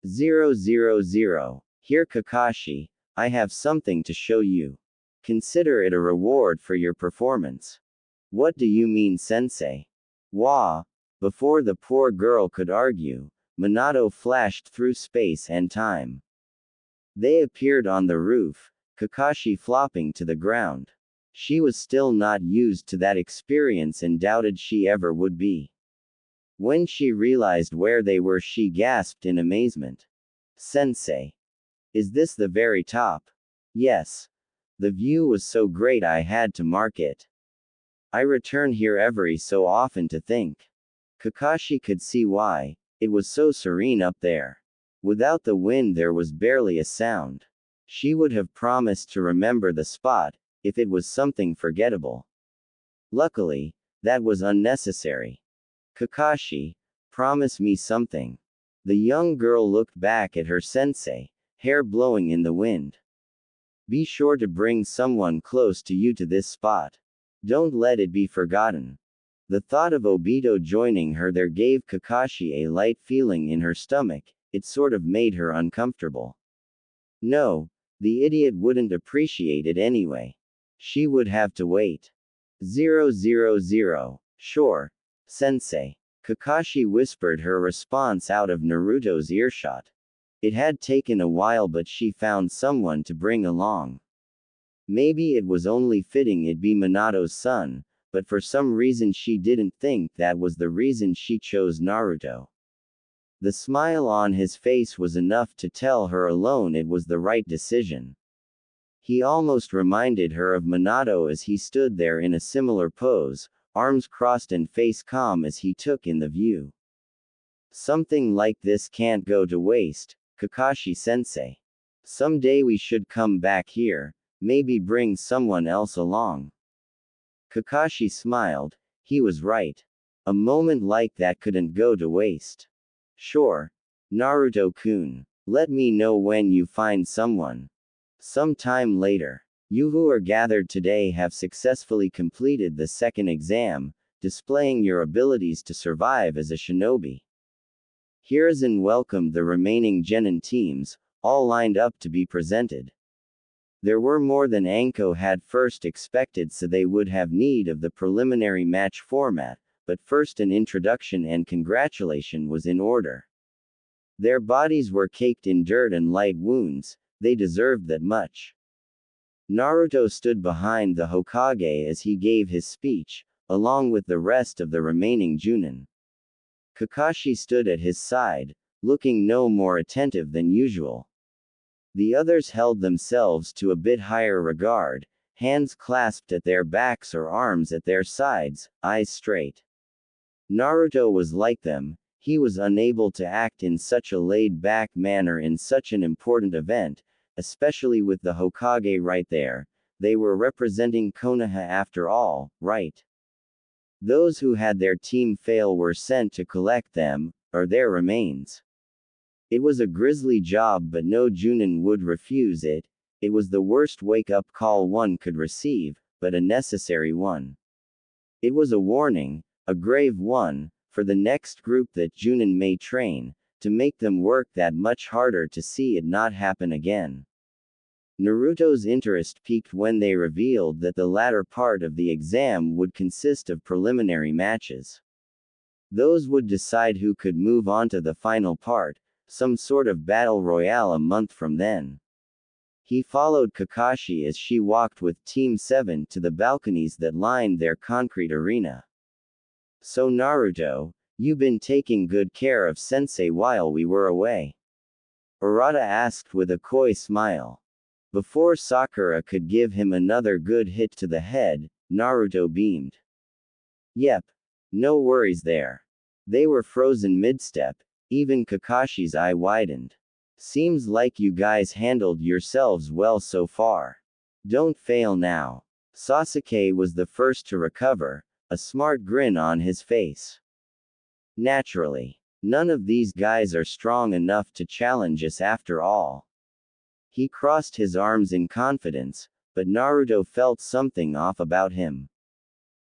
000. Here Kakashi, I have something to show you. Consider it a reward for your performance. What do you mean, sensei? Wah! Before the poor girl could argue, Minato flashed through space and time. They appeared on the roof, Kakashi flopping to the ground. She was still not used to that experience and doubted she ever would be. When she realized where they were, she gasped in amazement. Sensei! Is this the very top? Yes. The view was so great I had to mark it. I return here every so often to think. Kakashi could see why, it was so serene up there. Without the wind there was barely a sound. She would have promised to remember the spot, if it was something forgettable. Luckily, that was unnecessary. Kakashi, promise me something. The young girl looked back at her sensei, hair blowing in the wind. Be sure to bring someone close to you to this spot. Don't let it be forgotten. The thought of Obito joining her there gave Kakashi a light feeling in her stomach, it sort of made her uncomfortable. No, the idiot wouldn't appreciate it anyway. She would have to wait. 000. Sure, sensei. Kakashi whispered her response out of Naruto's earshot. It had taken a while but she found someone to bring along. Maybe it was only fitting it be Minato's son, but for some reason she didn't think that was the reason she chose Naruto. The smile on his face was enough to tell her alone it was the right decision. He almost reminded her of Minato as he stood there in a similar pose, arms crossed and face calm as he took in the view. Something like this can't go to waste, Kakashi-sensei. Someday we should come back here, maybe bring someone else along. Kakashi smiled, he was right. A moment like that couldn't go to waste. Sure. Naruto-kun. Let me know when you find someone. Some time later. You who are gathered today have successfully completed the second exam, displaying your abilities to survive as a shinobi. Hiruzen welcomed the remaining genin teams, all lined up to be presented. There were more than Anko had first expected, so they would have need of the preliminary match format, but first an introduction and congratulation was in order. Their bodies were caked in dirt and light wounds, they deserved that much. Naruto stood behind the Hokage as he gave his speech, along with the rest of the remaining Junin. Kakashi stood at his side, looking no more attentive than usual. The others held themselves to a bit higher regard, hands clasped at their backs or arms at their sides, eyes straight. Naruto was like them. He was unable to act in such a laid-back manner in such an important event, especially with the Hokage right there. They were representing Konoha after all, right? Those who had their team fail were sent to collect them, or their remains. It was a grisly job, but no Junin would refuse it. It was the worst wake-up call one could receive, but a necessary one. It was a warning, a grave one, for the next group that Junin may train, to make them work that much harder to see it not happen again. Naruto's interest peaked when they revealed that the latter part of the exam would consist of preliminary matches. Those would decide who could move on to the final part, some sort of battle royale a month from then. He followed Kakashi as she walked with Team 7 to the balconies that lined their concrete arena. "So Naruto, you been taking good care of Sensei while we were away?" Urata asked with a coy smile. Before Sakura could give him another good hit to the head, Naruto beamed. "Yep. No worries there." They were frozen mid-step, even Kakashi's eye widened. "Seems like you guys handled yourselves well so far. Don't fail now." Sasuke was the first to recover, a smart grin on his face. "Naturally. None of these guys are strong enough to challenge us after all." He crossed his arms in confidence, but Naruto felt something off about him.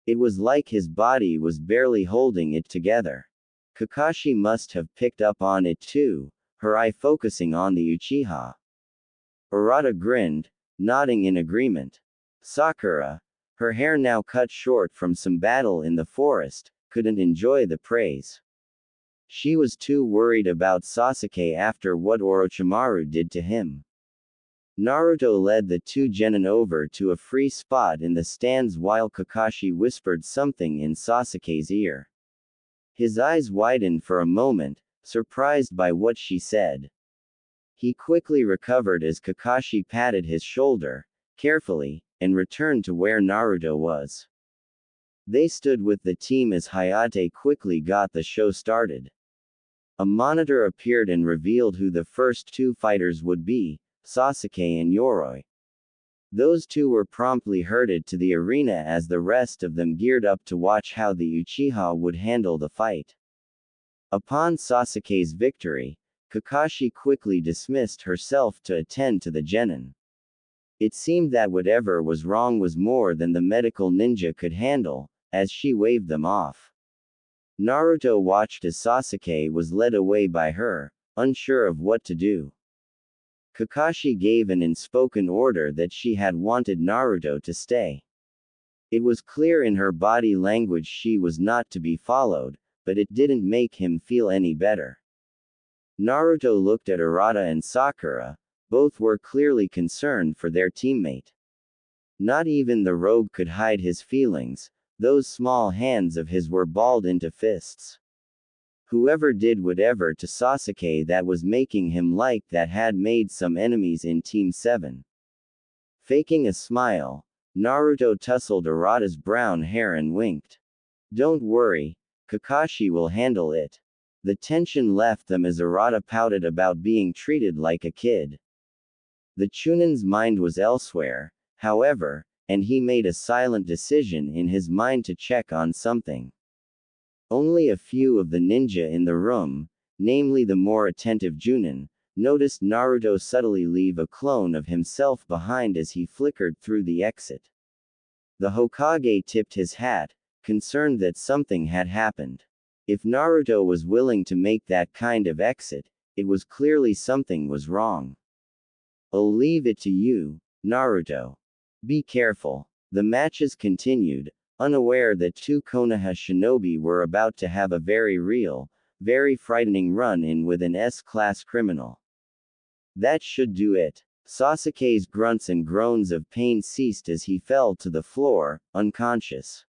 It was like his body was barely holding it together. Kakashi must have picked up on it too, her eye focusing on the Uchiha. Urata grinned, nodding in agreement. Sakura, her hair now cut short from some battle in the forest, couldn't enjoy the praise. She was too worried about Sasuke after what Orochimaru did to him. Naruto led the two genin over to a free spot in the stands while Kakashi whispered something in Sasuke's ear. His eyes widened for a moment, surprised by what she said. He quickly recovered as Kakashi patted his shoulder, carefully, and returned to where Naruto was. They stood with the team as Hayate quickly got the show started. A monitor appeared and revealed who the first two fighters would be, Sasuke and Yoroi. Those two were promptly herded to the arena as the rest of them geared up to watch how the Uchiha would handle the fight. Upon Sasuke's victory, Kakashi quickly dismissed herself to attend to the genin. It seemed that whatever was wrong was more than the medical ninja could handle, as she waved them off. Naruto watched as Sasuke was led away by her, unsure of what to do. Kakashi gave an unspoken order that she had wanted Naruto to stay. It was clear in her body language she was not to be followed, but it didn't make him feel any better. Naruto looked at Urata and Sakura. Both were clearly concerned for their teammate. Not even the rogue could hide his feelings, those small hands of his were balled into fists. Whoever did whatever to Sasuke that was making him like that had made some enemies in Team 7. Faking a smile, Naruto tousled Urata's brown hair and winked. "Don't worry, Kakashi will handle it." The tension left them as Urata pouted about being treated like a kid. The Chunin's mind was elsewhere, however, and he made a silent decision in his mind to check on something. Only a few of the ninja in the room, namely the more attentive Junin, noticed Naruto subtly leave a clone of himself behind as he flickered through the exit. The Hokage tipped his hat, concerned that something had happened. If Naruto was willing to make that kind of exit, it was clearly something was wrong. "I'll leave it to you, Naruto. Be careful." The matches continued, unaware that two Konoha shinobi were about to have a very real, very frightening run-in with an S-class criminal. That should do it. Sasuke's grunts and groans of pain ceased as he fell to the floor, unconscious.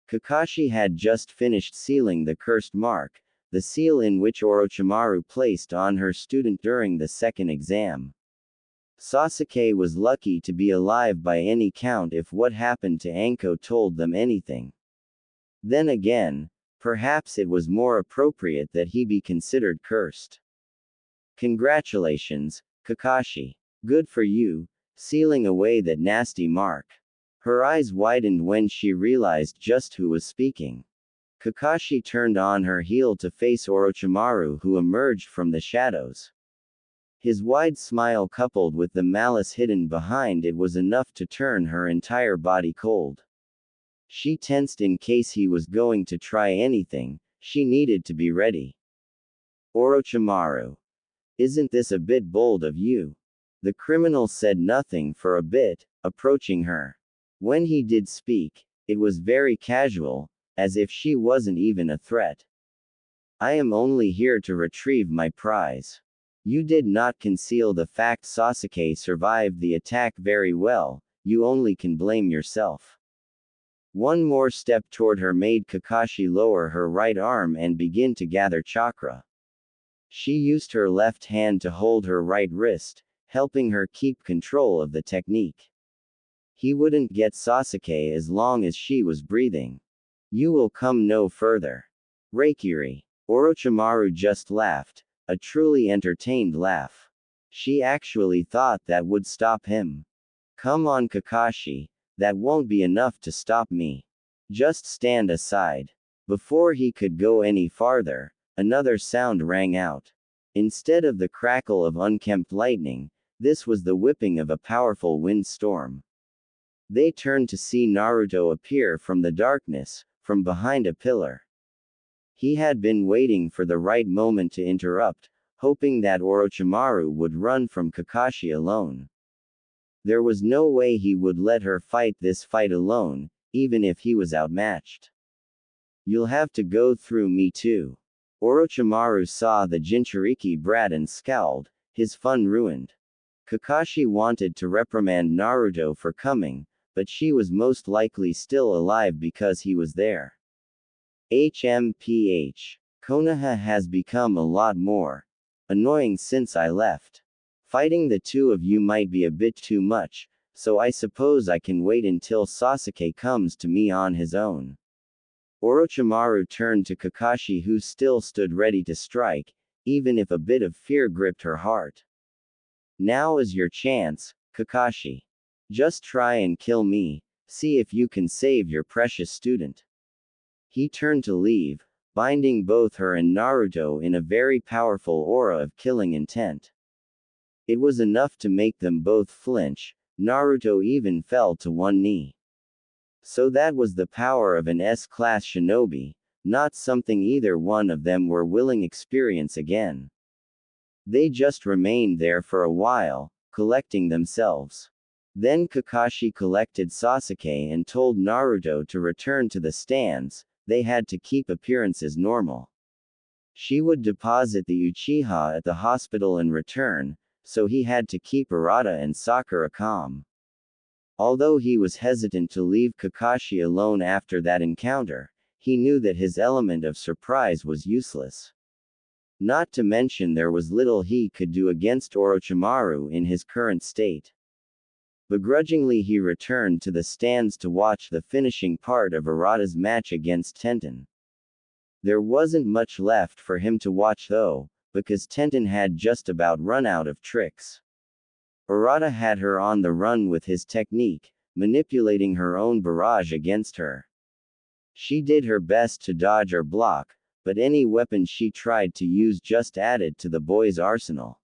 Kakashi had just finished sealing the cursed mark, the seal in which Orochimaru placed on her student during the second exam. Sasuke was lucky to be alive by any count if what happened to Anko told them anything. Then again, perhaps it was more appropriate that he be considered cursed. Congratulations, Kakashi. Good for you, sealing away that nasty mark. Her eyes widened when she realized just who was speaking. Kakashi turned on her heel to face Orochimaru, who emerged from the shadows. His wide smile coupled with the malice hidden behind it was enough to turn her entire body cold. She tensed in case he was going to try anything. She needed to be ready. Orochimaru. Isn't this a bit bold of you? The criminal said nothing for a bit, approaching her. When he did speak, it was very casual, as if she wasn't even a threat. I am only here to retrieve my prize. You did not conceal the fact Sasuke survived the attack very well, you only can blame yourself. One more step toward her made Kakashi lower her right arm and begin to gather chakra. She used her left hand to hold her right wrist, helping her keep control of the technique. He wouldn't get Sasuke as long as she was breathing. You will come no further. Reikiri. Orochimaru just laughed, a truly entertained laugh. She actually thought that would stop him. Come on, Kakashi, that won't be enough to stop me. Just stand aside. Before he could go any farther, another sound rang out. Instead of the crackle of unkempt lightning, this was the whipping of a powerful windstorm. They turned to see Naruto appear from the darkness, from behind a pillar. He had been waiting for the right moment to interrupt, hoping that Orochimaru would run from Kakashi alone. There was no way he would let her fight this fight alone, even if he was outmatched. You'll have to go through me too. Orochimaru saw the Jinchuriki brat and scowled, his fun ruined. Kakashi wanted to reprimand Naruto for coming, but she was most likely still alive because he was there. HMPH. Konoha has become a lot more annoying since I left. Fighting the two of you might be a bit too much, so I suppose I can wait until Sasuke comes to me on his own. Orochimaru turned to Kakashi, who still stood ready to strike, even if a bit of fear gripped her heart. Now is your chance, Kakashi. Just try and kill me, see if you can save your precious student. He turned to leave, binding both her and Naruto in a very powerful aura of killing intent. It was enough to make them both flinch. Naruto even fell to one knee. So that was the power of an S-class shinobi, not something either one of them were willing to experience again. They just remained there for a while, collecting themselves. Then Kakashi collected Sasuke and told Naruto to return to the stands. They had to keep appearances normal. She would deposit the Uchiha at the hospital and return, so he had to keep Arata and Sakura calm. Although he was hesitant to leave Kakashi alone after that encounter, he knew that his element of surprise was useless. Not to mention there was little he could do against Orochimaru in his current state. Begrudgingly he returned to the stands to watch the finishing part of Arata's match against Tenten. There wasn't much left for him to watch though, because Tenten had just about run out of tricks. Arata had her on the run with his technique, manipulating her own barrage against her. She did her best to dodge or block, but any weapon she tried to use just added to the boy's arsenal.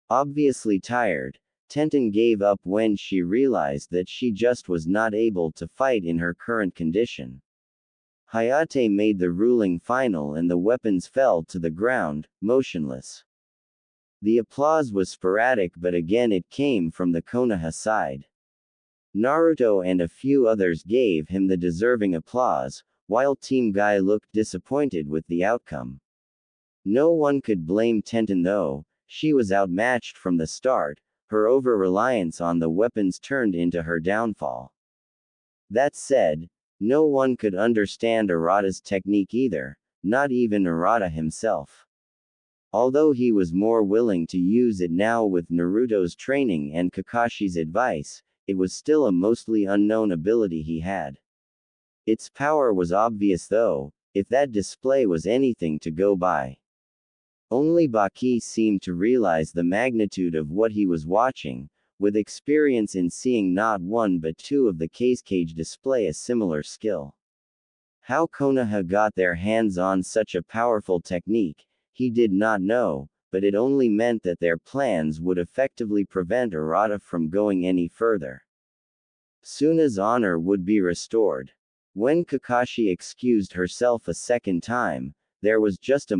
Obviously tired, Tenten gave up when she realized that she just was not able to fight in her current condition. Hayate made the ruling final and the weapons fell to the ground, motionless. The applause was sporadic, but again it came from the Konoha side. Naruto and a few others gave him the deserving applause, while Team Guy looked disappointed with the outcome. No one could blame Tenten though, she was outmatched from the start, her over-reliance on the weapons turned into her downfall. That said, no one could understand Arata's technique either, not even Arata himself. Although he was more willing to use it now with Naruto's training and Kakashi's advice, it was still a mostly unknown ability he had. Its power was obvious though, if that display was anything to go by. Only Baki seemed to realize the magnitude of what he was watching, with experience in seeing not one but two of the cage display a similar skill. How Konoha got their hands on such a powerful technique, he did not know, but it only meant that their plans would effectively prevent Arata from going any further. Suna's honor would be restored. When Kakashi excused herself a second time, there was just a